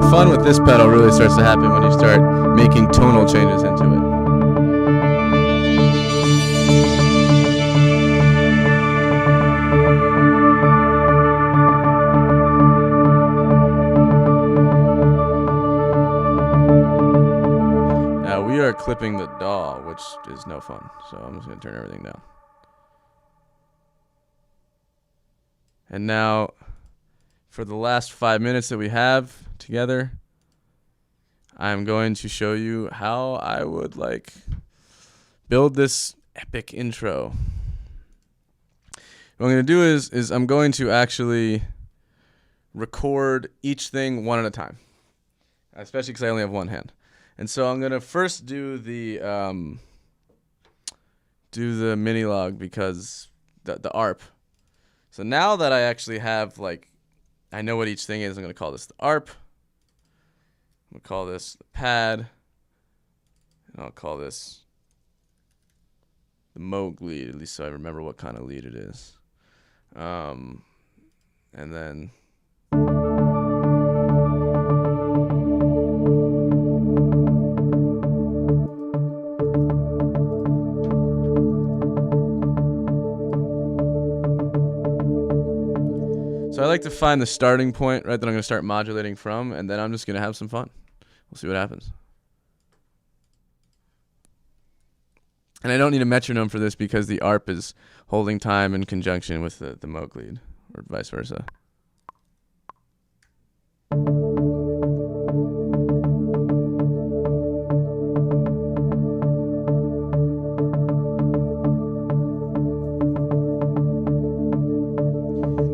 Fun with this pedal really starts to happen when you start making tonal changes into it. Now we we are clipping the DAW, which is no fun. So I'm just going to turn everything down. And now, for the last 5 minutes that we have together, I'm going to show you how I would like build this epic intro. What I'm going to do is I'm going to actually record each thing one at a time, especially because I only have one hand. And so I'm going to first do the mini log because the ARP. So now that I actually have, like, I know what each thing is, I'm going to call this the ARP. I'm going to call this the pad. And I'll call this the Moog lead, at least so I remember what kind of lead it is. And then so I like to find the starting point, right, that I'm going to start modulating from, and then I'm just going to have some fun. We'll see what happens. And I don't need a metronome for this because the ARP is holding time in conjunction with the Moog lead, or vice versa.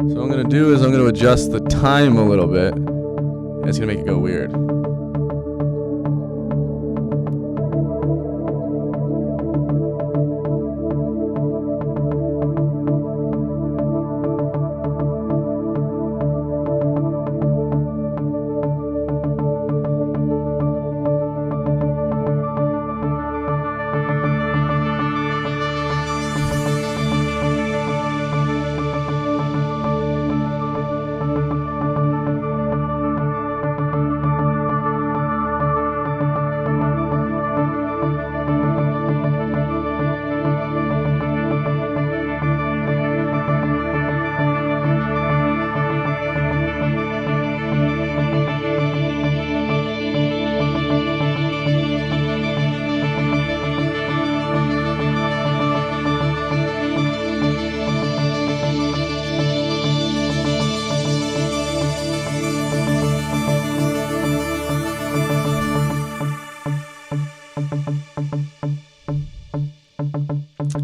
So what I'm going to do is I'm going to adjust the time a little bit. And it's going to make it go weird.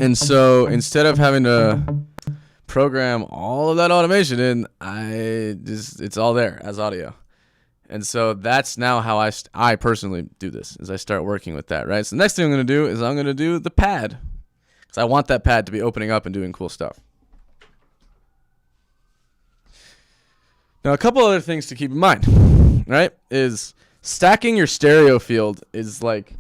And so instead of having to program all of that automation in, it's all there as audio. And so that's now how I personally do this, is I start working with that, right? So the next thing I'm going to do is I'm going to do the pad, because I want that pad to be opening up and doing cool stuff. Now, a couple other things to keep in mind, right, is stacking your stereo field is like,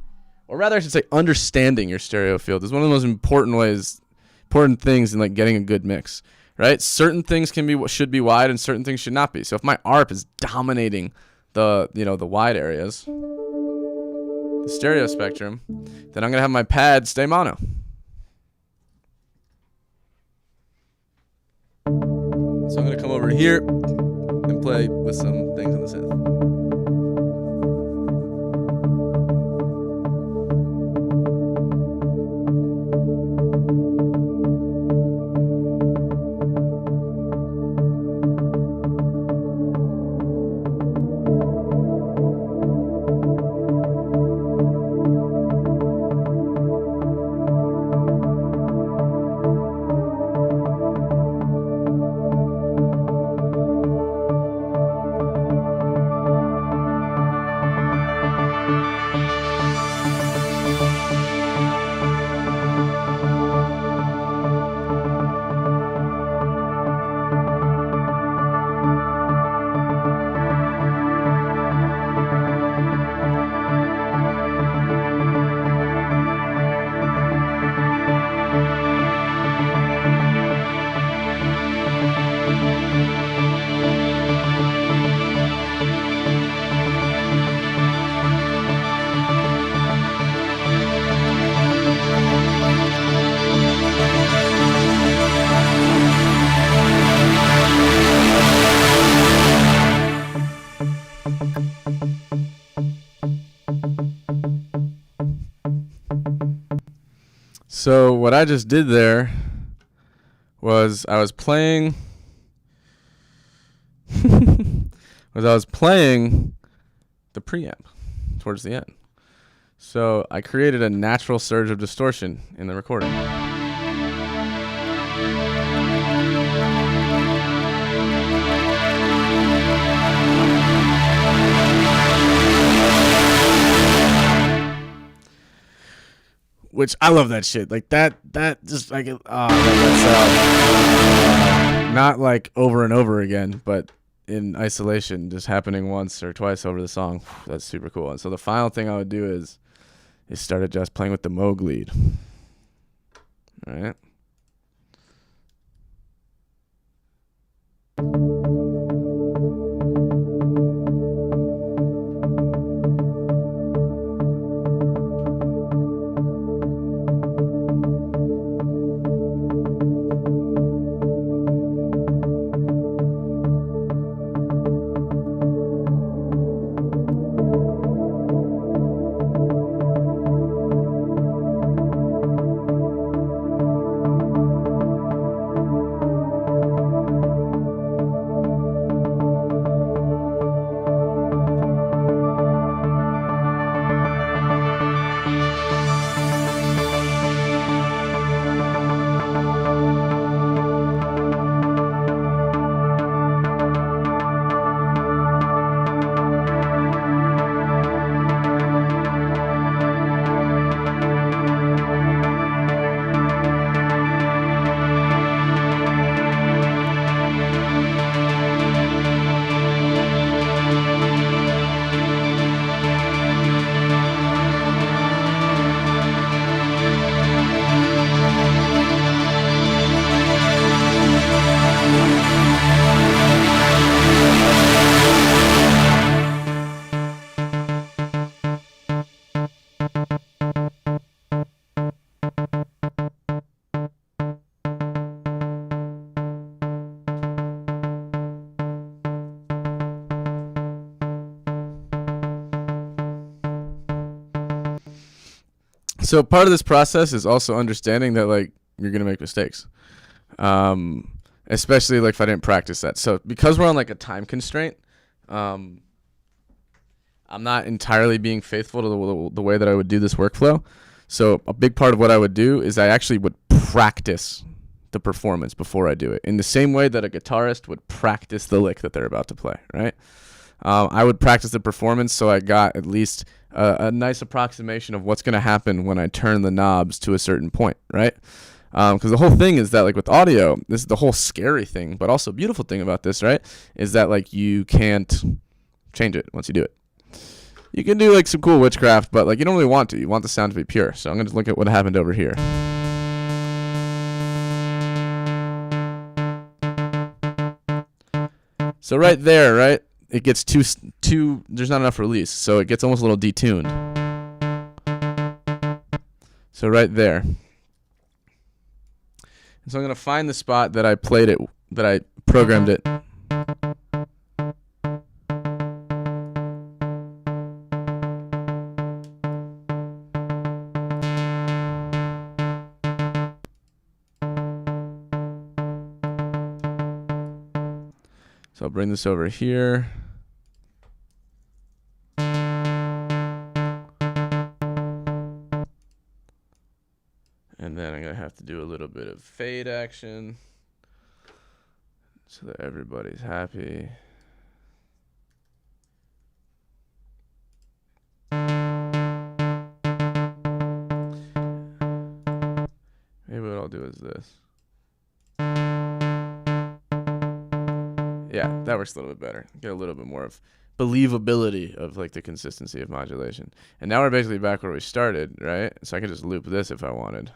or rather I should say understanding your stereo field is one of the most important things in like getting a good mix, right? Certain things should be wide and certain things should not be. So if my ARP is dominating the wide areas, the stereo spectrum, then I'm going to have my pad stay mono. So I'm going to come over here and play with some things on the synth. So what I just did there was I was playing the preamp towards the end. So I created a natural surge of distortion in the recording. Which I love that shit. Like that just like, not like over and over again, but in isolation, just happening once or twice over the song. That's super cool. And so the final thing I would do is started just playing with the Moog lead. All right. So part of this process is also understanding that like you're gonna make mistakes, especially like if I didn't practice that. So because we're on like a time constraint, I'm not entirely being faithful to the way that I would do this workflow. So a big part of what I would do is I actually would practice the performance before I do it, in the same way that a guitarist would practice the lick that they're about to play, right? I would practice the performance so I got at least a nice approximation of what's going to happen when I turn the knobs to a certain point, right? Because the whole thing is that, like, with audio, this is the whole scary thing, but also beautiful thing about this, right? Is that, like, you can't change it once you do it. You can do, like, some cool witchcraft, but, like, you don't really want to. You want the sound to be pure. So I'm going to look at what happened over here. So right there, right? It gets too, there's not enough release, so it gets almost a little detuned. So right there. And so I'm going to find the spot that I played it, that I programmed it. So I'll bring this over here. And then I'm going to have to do a little bit of fade action so that everybody's happy. Maybe what I'll do is this. Yeah, that works a little bit better. Get a little bit more of believability of like the consistency of modulation. And now we're basically back where we started, right? So I can just loop this if I wanted.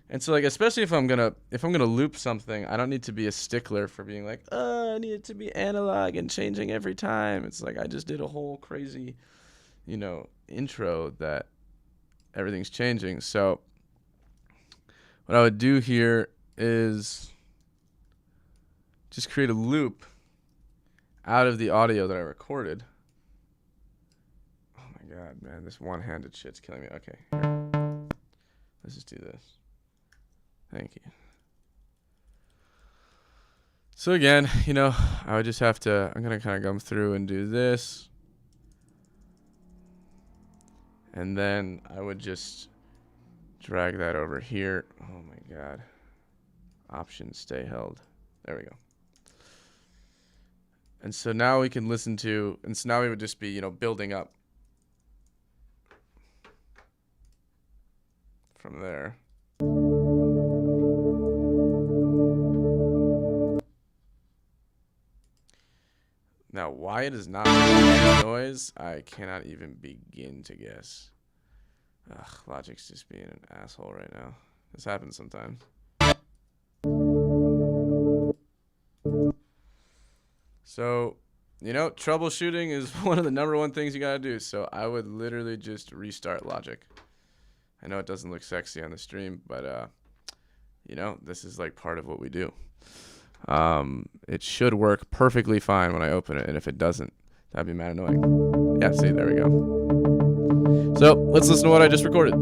And so, like, especially if I'm gonna loop something, I don't need to be a stickler for being like, I need it to be analog and changing every time. It's like I just did a whole crazy, intro that everything's changing. So what I would do here is just create a loop out of the audio that I recorded. Oh my god, man, this one-handed shit's killing me. Okay, here. Let's just do this. Thank you. So again, you know, I would just have to, I'm going to kind of come through and do this. And then I would just drag that over here. Oh my god. Options stay held. There we go. And so now we can listen to, and so now we would just be, you know, building up from there. Now, why it is not making noise, I cannot even begin to guess. Ugh, Logic's just being an asshole right now. This happens sometimes. So, you know, troubleshooting is one of the #1 things you gotta do. So I would literally just restart Logic. I know it doesn't look sexy on the stream, but you know, this is like part of what we do. It should work perfectly fine when I open it, and if it doesn't, that'd be mad annoying. Yeah, see, there we go. So let's listen to what I just recorded.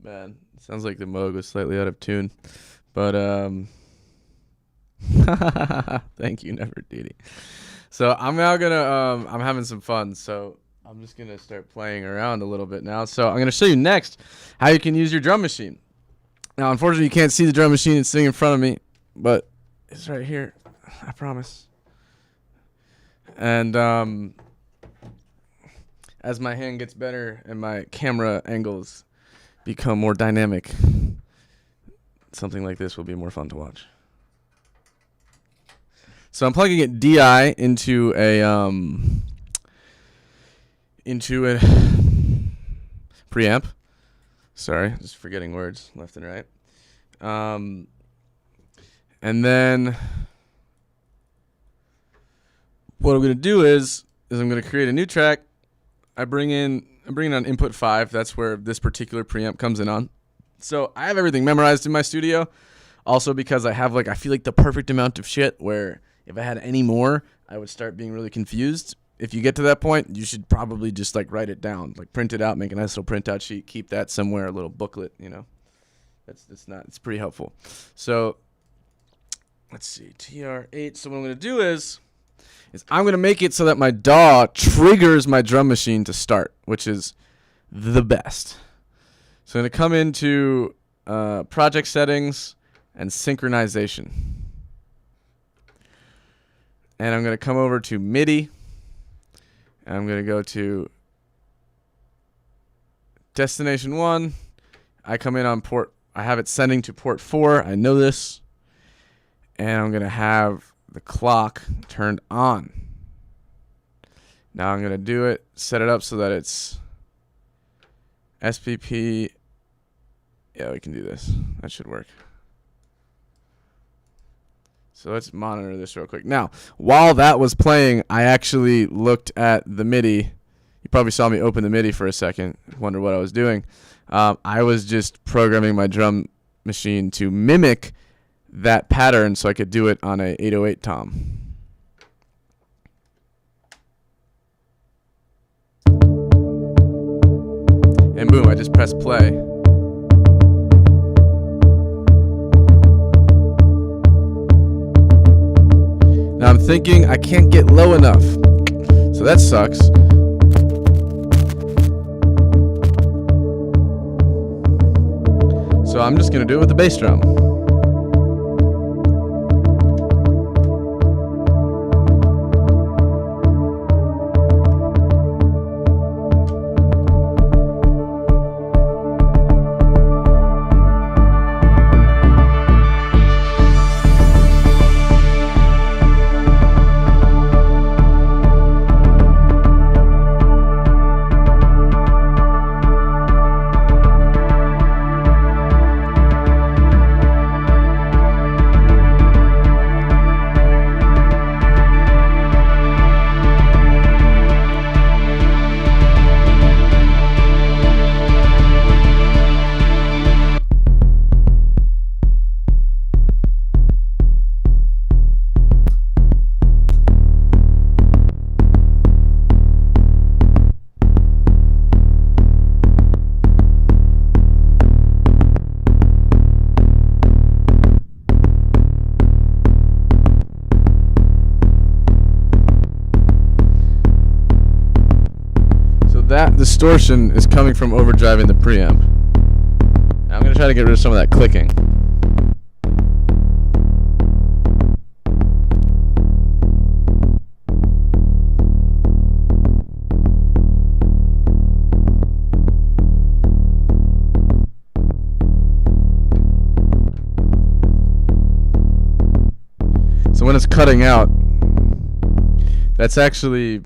Man, sounds like the Moog was slightly out of tune, but thank you, Nefertiti. So I'm now gonna I'm having some fun, so I'm just gonna start playing around a little bit now. So I'm gonna show you next how you can use your drum machine. Now, unfortunately, you can't see the drum machine; it's sitting in front of me, but it's right here. I promise. And as my hand gets better and my camera angles become more dynamic, something like this will be more fun to watch. So I'm plugging it DI into a preamp. Sorry, just forgetting words left and right. And then what I'm gonna do is I'm gonna create a new track. I'm bringing on input 5. That's where this particular preamp comes in on. So I have everything memorized in my studio. Also because I have I feel like the perfect amount of shit where if I had any more, I would start being really confused. If you get to that point, you should probably just write it down, print it out, make a nice little printout sheet, keep that somewhere, a little booklet, you know. It's pretty helpful. So let's see, TR8. So what I'm going to do is I'm going to make it so that my DAW triggers my drum machine to start, which is the best. So I'm going to come into project settings and synchronization. And I'm going to come over to MIDI. And I'm going to go to destination 1. I come in on port. I have it sending to port 4. I know this. And I'm going to have the clock turned on. Now I'm going to do it, set it up so that it's SPP. Yeah, we can do this. That should work. So let's monitor this real quick. Now, while that was playing, I actually looked at the MIDI you probably saw me open the MIDI for a second, wonder what I was doing. I was just programming my drum machine to mimic that pattern so I could do it on a 808 tom. And boom, I just pressed play. Now I'm thinking I can't get low enough, so that sucks. So I'm just gonna do it with the bass drum. That distortion is coming from overdriving the preamp. Now I'm going to try to get rid of some of that clicking. So when it's cutting out, that's actually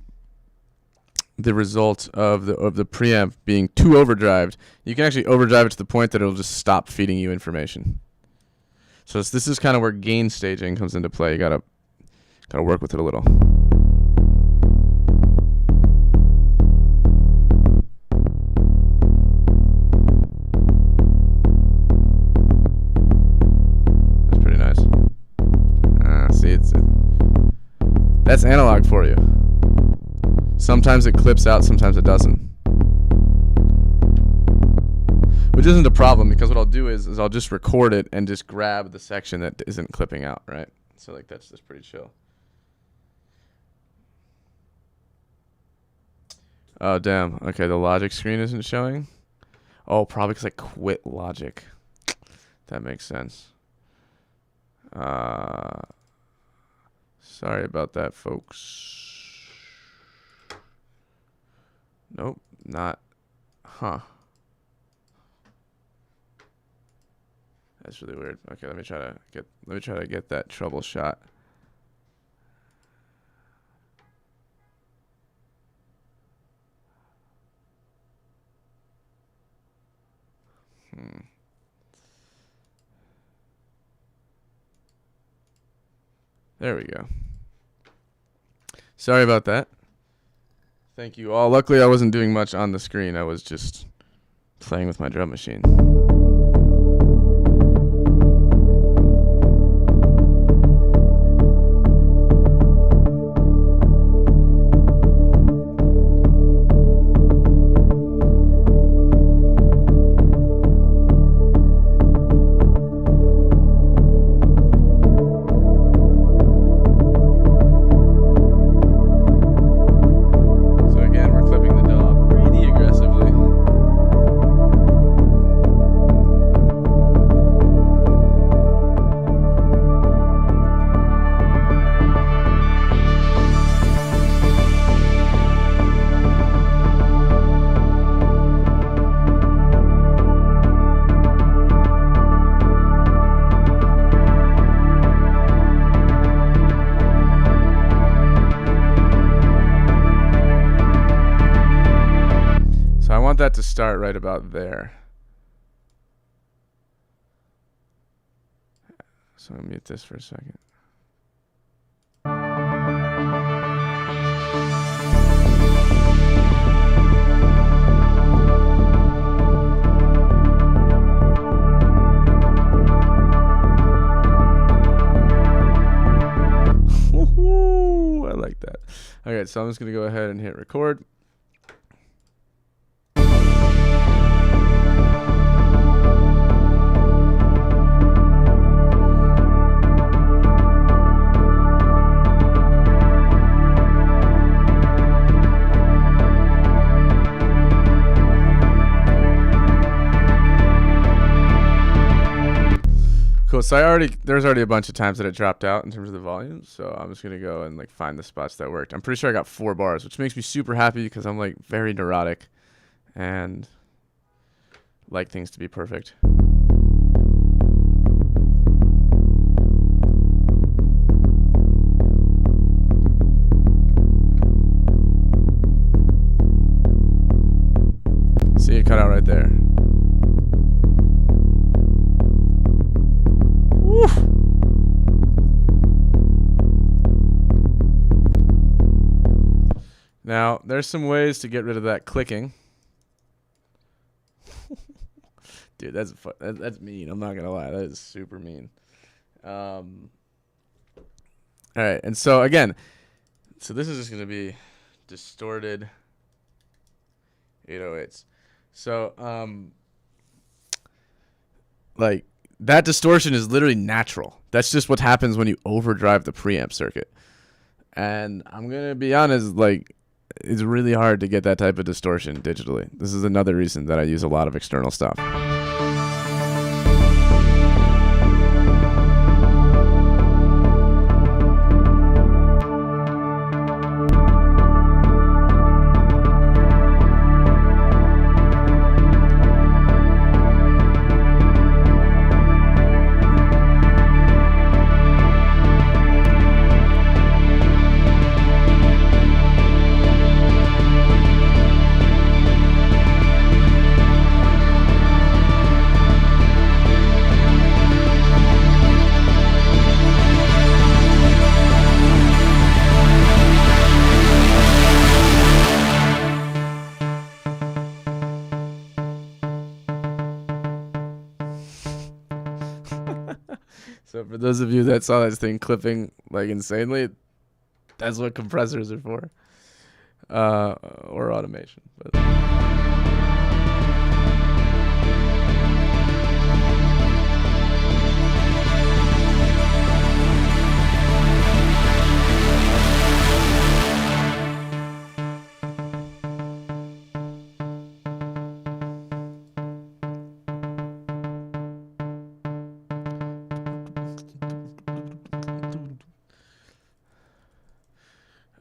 the result of the preamp being too overdrived. You can actually overdrive it to the point that it'll just stop feeding you information. So this is kind of where gain staging comes into play. You gotta work with it a little. That's pretty nice. See, that's analog for you. Sometimes it clips out, sometimes it doesn't. Which isn't a problem, because what I'll do is I'll just record it and just grab the section that isn't clipping out, right? So like that's just pretty chill. Oh, damn. Okay, the Logic screen isn't showing. Oh, probably because I quit Logic. That makes sense. Sorry about that, folks. Nope, not. Huh. That's really weird. Okay, let me try to get that troubleshot. There we go. Sorry about that. Thank you all. Luckily, I wasn't doing much on the screen. I was just playing with my drum machine. That to start right about there. So I'm gonna mute this for a second. right, so I'm just going to go ahead and hit record. Cool. So there's already a bunch of times that it dropped out in terms of the volume. So I'm just gonna go and like find the spots that worked. I'm pretty sure I got 4 bars, which makes me super happy because I'm like very neurotic and like things to be perfect. See, it cut out right there. Now, there's some ways to get rid of that clicking. Dude, that's mean. I'm not going to lie. That is super mean. All right. And so, again, this is just going to be distorted 808s. So, like, that distortion is literally natural. That's just what happens when you overdrive the preamp circuit. And I'm going to be honest, like, it's really hard to get that type of distortion digitally. This is another reason that I use a lot of external stuff. So for those of you that saw this thing clipping like insanely, that's what compressors are for, or automation. But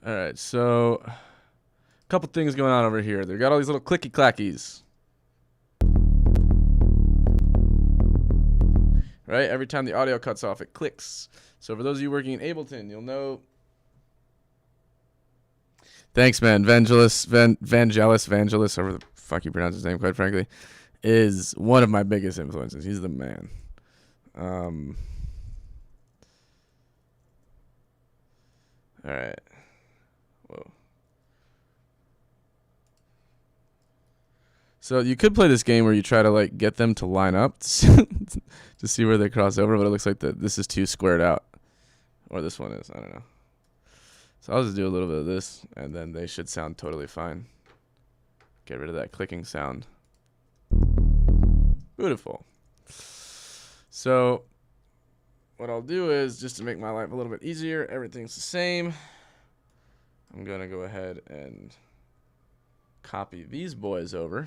all right, so a couple things going on over here. They got all these little clicky clackies. Right? Every time the audio cuts off, it clicks. So for those of you working in Ableton, you'll know. Thanks, man. Vangelis, however the fuck you pronounce his name, quite frankly, is one of my biggest influences. He's the man. All right. Whoa. So you could play this game where you try to like get them to line up to see where they cross over, but it looks like this is too squared out, or this one is. I don't know. So I'll just do a little bit of this, and then they should sound totally fine. Get rid of that clicking sound. Beautiful. So what I'll do is, just to make my life a little bit easier, everything's the same. I'm going to go ahead and copy these boys over.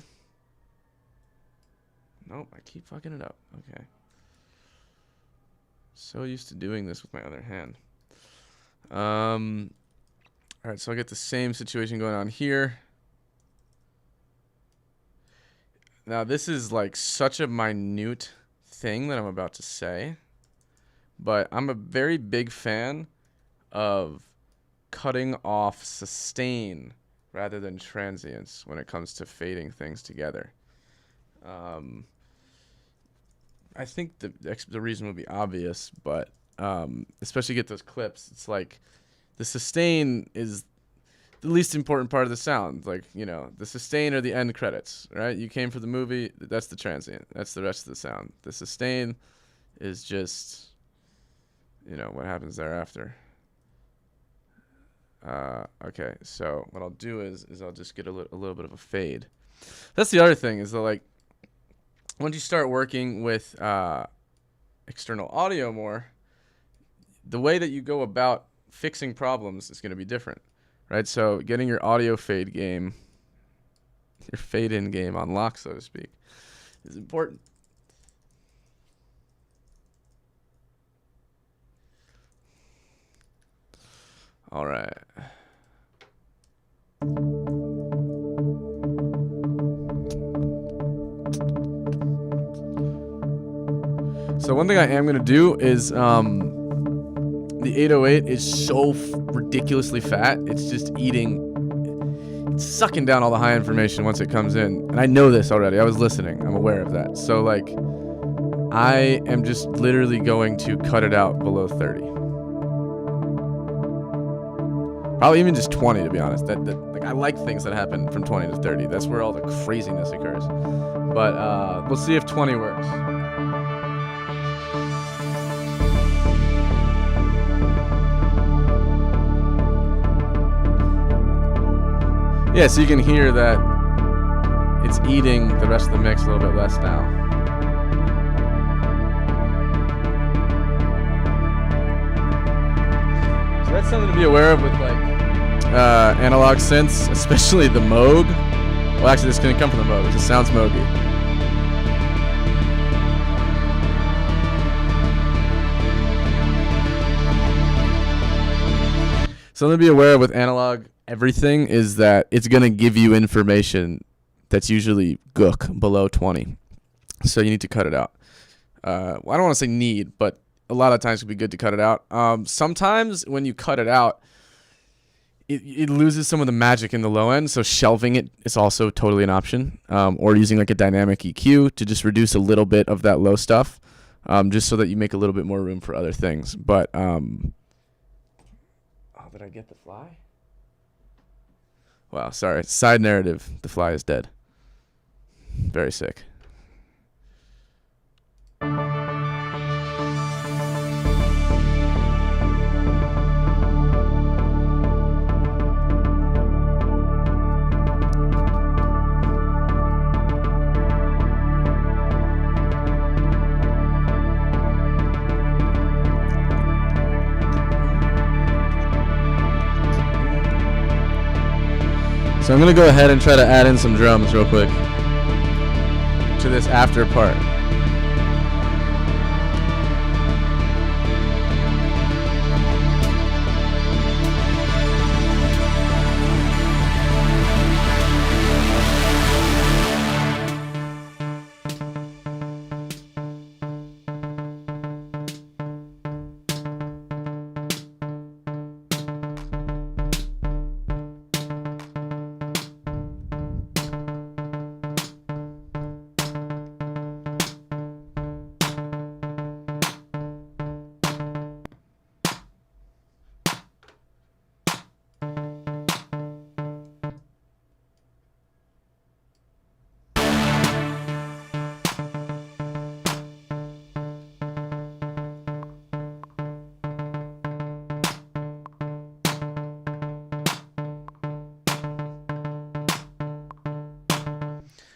Nope, I keep fucking it up. Okay. So used to doing this with my other hand. All right, so I get the same situation going on here. Now, this is like such a minute thing that I'm about to say, but I'm a very big fan of cutting off sustain rather than transients when it comes to fading things together. I think the reason would be obvious, but especially get those clips, it's like the sustain is the least important part of the sound. Like, you know, the sustain are the end credits, right? You came for the movie, that's the transient. That's the rest of the sound. The sustain is just, you know, what happens thereafter. Okay, so what I'll do is I'll just get a little bit of a fade. That's the other thing is that, like, once you start working with external audio more, the way that you go about fixing problems is going to be different, right? So getting your audio fade game, your fade in game on lock, so to speak, is important. All right. So one thing I am going to do is the 808 is so ridiculously fat. It's just it's sucking down all the high information once it comes in. And I know this already. I was listening. I'm aware of that. So, like, I am just literally going to cut it out below 30. Probably even just 20, to be honest. Like, I like things that happen from 20 to 30. That's where all the craziness occurs. But we'll see if 20 works. Yeah, so you can hear that it's eating the rest of the mix a little bit less now. So that's something to be aware of with, like, analog synths, especially the Moog. Well, actually, this couldn't come from the Moog. It just sounds Moogy. Something to be aware of with analog everything is that it's going to give you information that's usually gook below 20. So you need to cut it out. Well, I don't want to say need, but a lot of times it would be good to cut it out. Sometimes when you cut it out, it loses some of the magic in the low end. So shelving it is also totally an option. Or using like a dynamic EQ to just reduce a little bit of that low stuff. Just so that you make a little bit more room for other things. But, did I get the fly? Wow, sorry. Side narrative, the fly is dead. Very sick. So I'm going to go ahead and try to add in some drums real quick to this after part.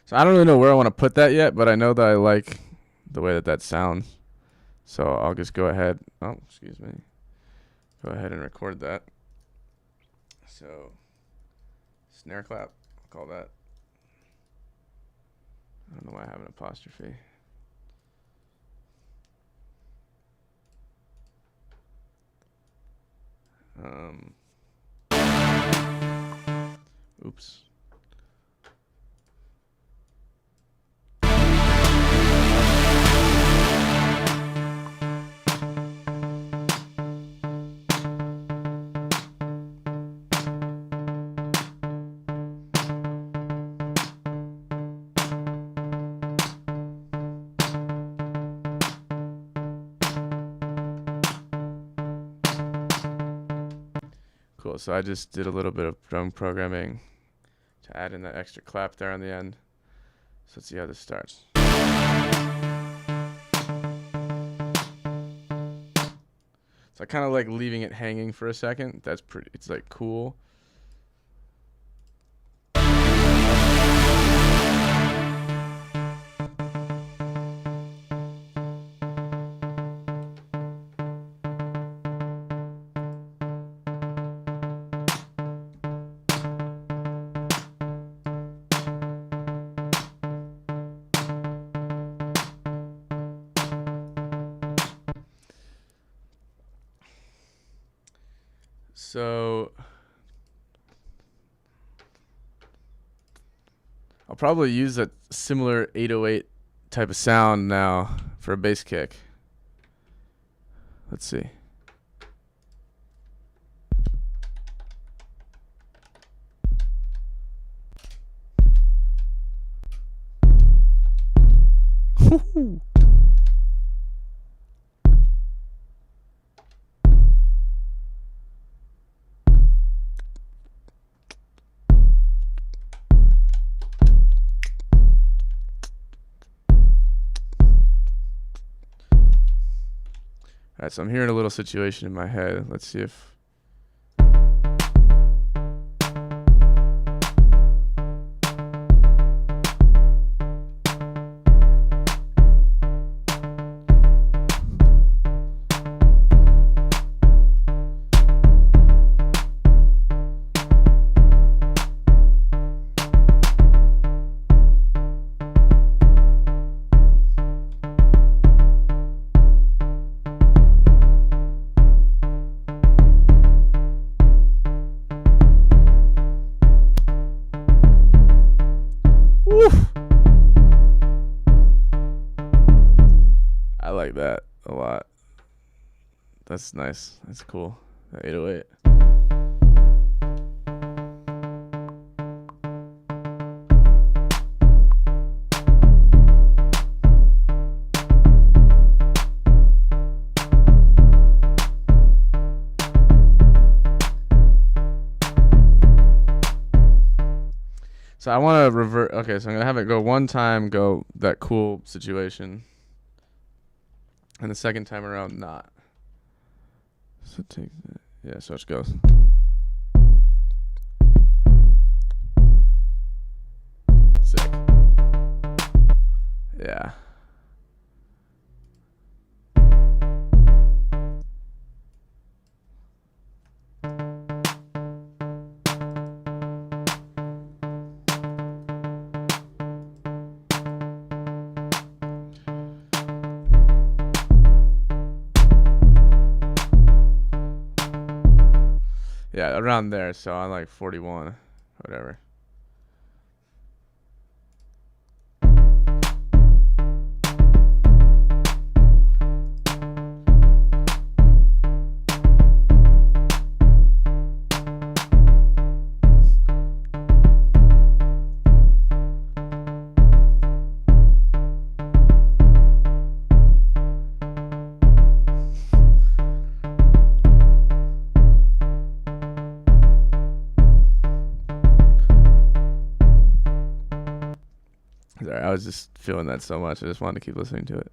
So I don't really know where I want to put that yet, but I know that I like the way that sounds. So I'll just go ahead. Oh, excuse me. Go ahead and record that. So snare clap, I'll call that. I don't know why I have an apostrophe. Oops. Cool, so I just did a little bit of drum programming to add in that extra clap there on the end. So let's see how this starts. So So I kind of like leaving it hanging for a second. That's pretty, it's like cool. So I'll probably use a similar 808 type of sound now for a bass kick. Let's see. All right, so I'm hearing a little situation in my head. Let's see if... I like that a lot. That's nice. That's cool. That 808. So I want to revert. Okay, so I'm going to have it go one time, go that cool situation. And the second time around, not. So take that. Yeah, so it goes. Sick. Yeah. Yeah, around there. So I'm like 41, whatever. Sorry, I was just feeling that so much. I just wanted to keep listening to it.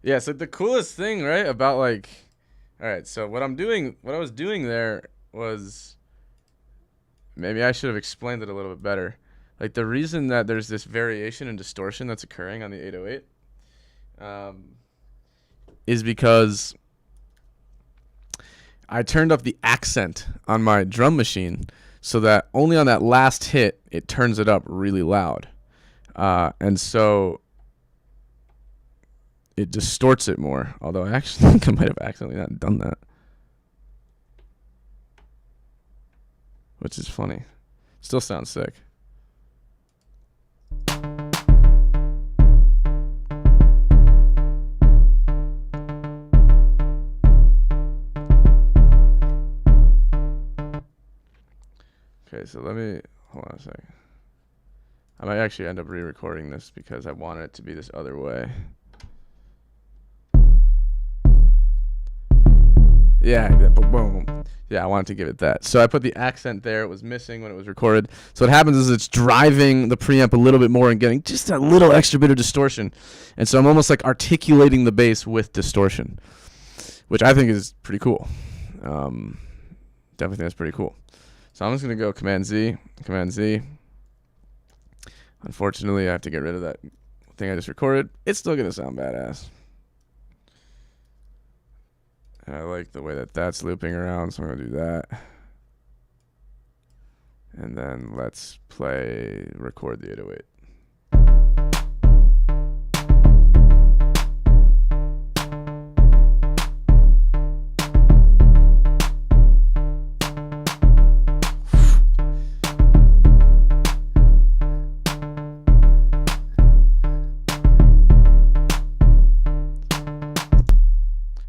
Yeah, so the coolest thing, right, about like, all right, so what I was doing there was, maybe I should have explained it a little bit better. Like the reason that there's this variation and distortion that's occurring on the 808 is because I turned up the accent on my drum machine so that only on that last hit, it turns it up really loud. And so it distorts it more. Although I actually think I might have accidentally not done that. Which is funny. Still sounds sick. Okay, so let me, hold on a second. I might actually end up re-recording this because I want it to be this other way. Yeah, boom. Yeah, I wanted to give it that. So I put the accent there. It was missing when it was recorded. So what happens is it's driving the preamp a little bit more and getting just a little extra bit of distortion. And so I'm almost like articulating the bass with distortion, which I think is pretty cool. Definitely think that's pretty cool. So I'm just going to go Command Z, Command Z. Unfortunately, I have to get rid of that thing I just recorded. It's still going to sound badass. And I like the way that that's looping around, so I'm going to do that. And then let's record the 808.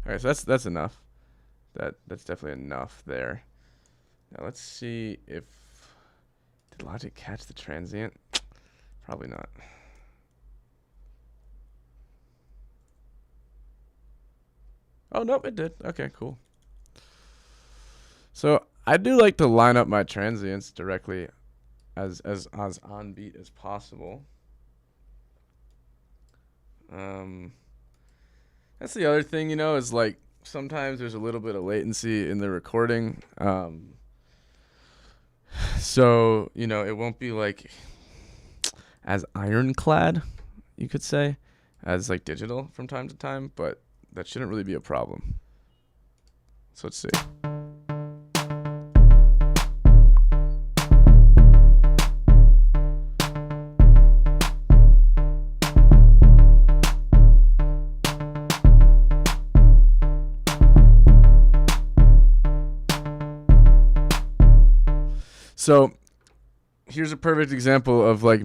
All right, so that's enough. That's definitely enough there. Now let's see if did Logic catch the transient? Probably not. Oh nope, it did. Okay, cool. So I do like to line up my transients directly as on beat as possible. That's the other thing, is like sometimes there's a little bit of latency in the recording. So, it won't be like as ironclad, you could say, as like digital from time to time, but that shouldn't really be a problem. So let's see. So here's a perfect example of like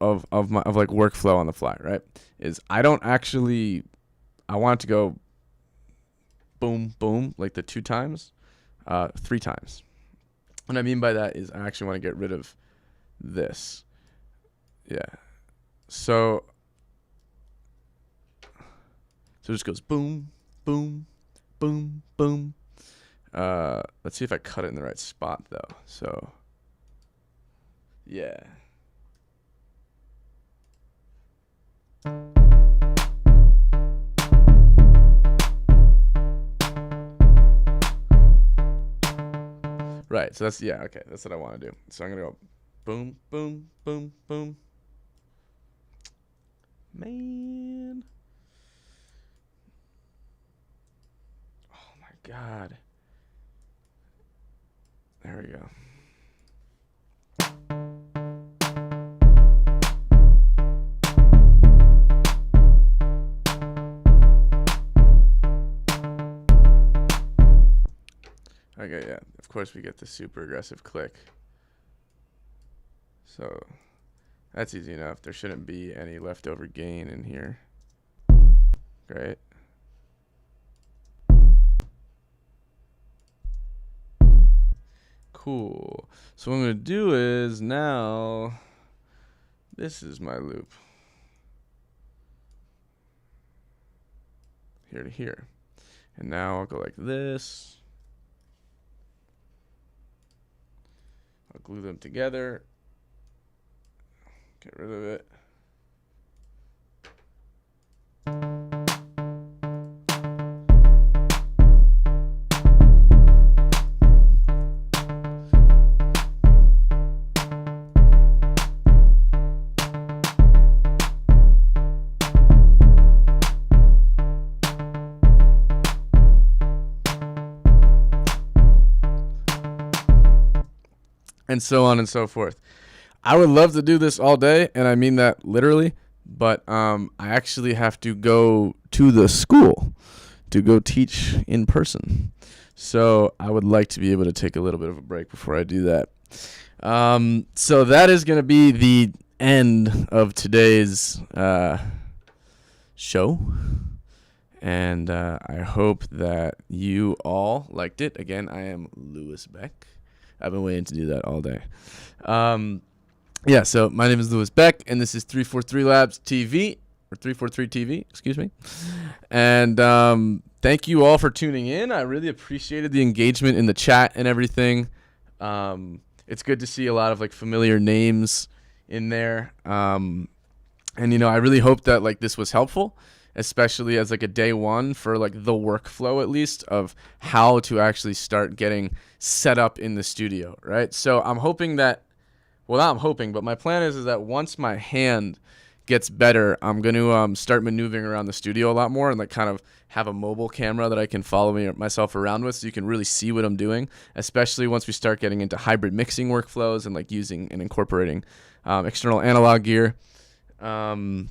of like workflow on the fly, right? Is I want it to go boom, boom, like the 2 times, 3 times. What I mean by that is I actually want to get rid of this. Yeah. So it just goes boom, boom, boom, boom. Let's see if I cut it in the right spot though. So yeah. Right, so that's what I want to do. So I'm going to go boom, boom, boom, boom. Man. Oh my God. There we go. Okay, yeah. Of course we get the super aggressive click. So that's easy enough. There shouldn't be any leftover gain in here. Great. Cool. So what I'm going to do is now, this is my loop. Here to here. And now I'll go like this. I'll glue them together. Get rid of it. And so on and so forth. I would love to do this all day, and I mean that literally, but I actually have to go to the school to go teach in person. So I would like to be able to take a little bit of a break before I do that. So that is going to be the end of today's show. And I hope that you all liked it. Again, I am Lewis Beck. I've been waiting to do that all day. Yeah, so my name is Lewis Beck, and this is 343 Labs TV, or 343 TV, excuse me. And thank you all for tuning in. I really appreciated the engagement in the chat and everything. It's good to see a lot of like familiar names in there. And I really hope that like this was helpful, especially as like a day one for like the workflow at least of how to actually start getting set up in the studio, right? So I'm hoping that, well, not I'm hoping, but my plan is that once my hand gets better, I'm going to start maneuvering around the studio a lot more and like kind of have a mobile camera that I can follow myself around with so you can really see what I'm doing, especially once we start getting into hybrid mixing workflows and like using and incorporating external analog gear. And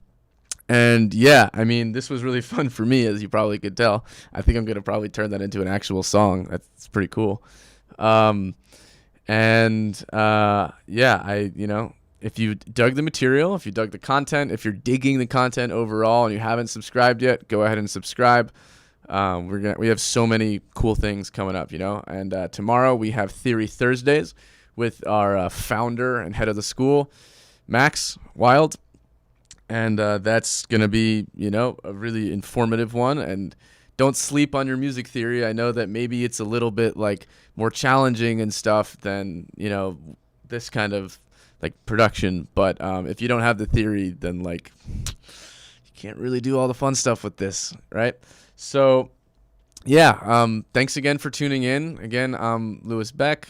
yeah, I mean, this was really fun for me, as you probably could tell. I think I'm going to probably turn that into an actual song. That's pretty cool. Yeah, if you dug the material, if you dug the content, if you're digging the content overall and you haven't subscribed yet, go ahead and subscribe. We have so many cool things coming up, and tomorrow we have Theory Thursdays with our founder and head of the school, Max Wild. And that's going to be, a really informative one. And don't sleep on your music theory. I know that maybe it's a little bit like more challenging and stuff than, this kind of like production. But if you don't have the theory, then like you can't really do all the fun stuff with this, right? So yeah, thanks again for tuning in. Again, I'm Lewis Beck.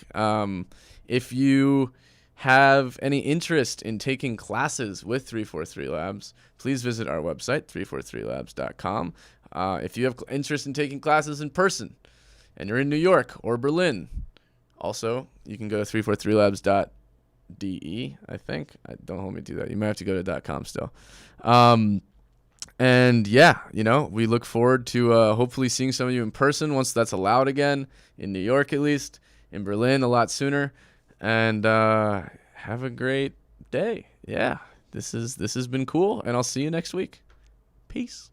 If you have any interest in taking classes with 343 Labs, please visit our website, 343labs.com. If you have interest in taking classes in person and you're in New York or Berlin, also, you can go to 343labs.de, I think. Don't hold me to that. You might have to go to .com still. And yeah, we look forward to hopefully seeing some of you in person once that's allowed again, in New York at least, in Berlin a lot sooner. And have a great day. Yeah, this has been cool, and I'll see you next week. Peace.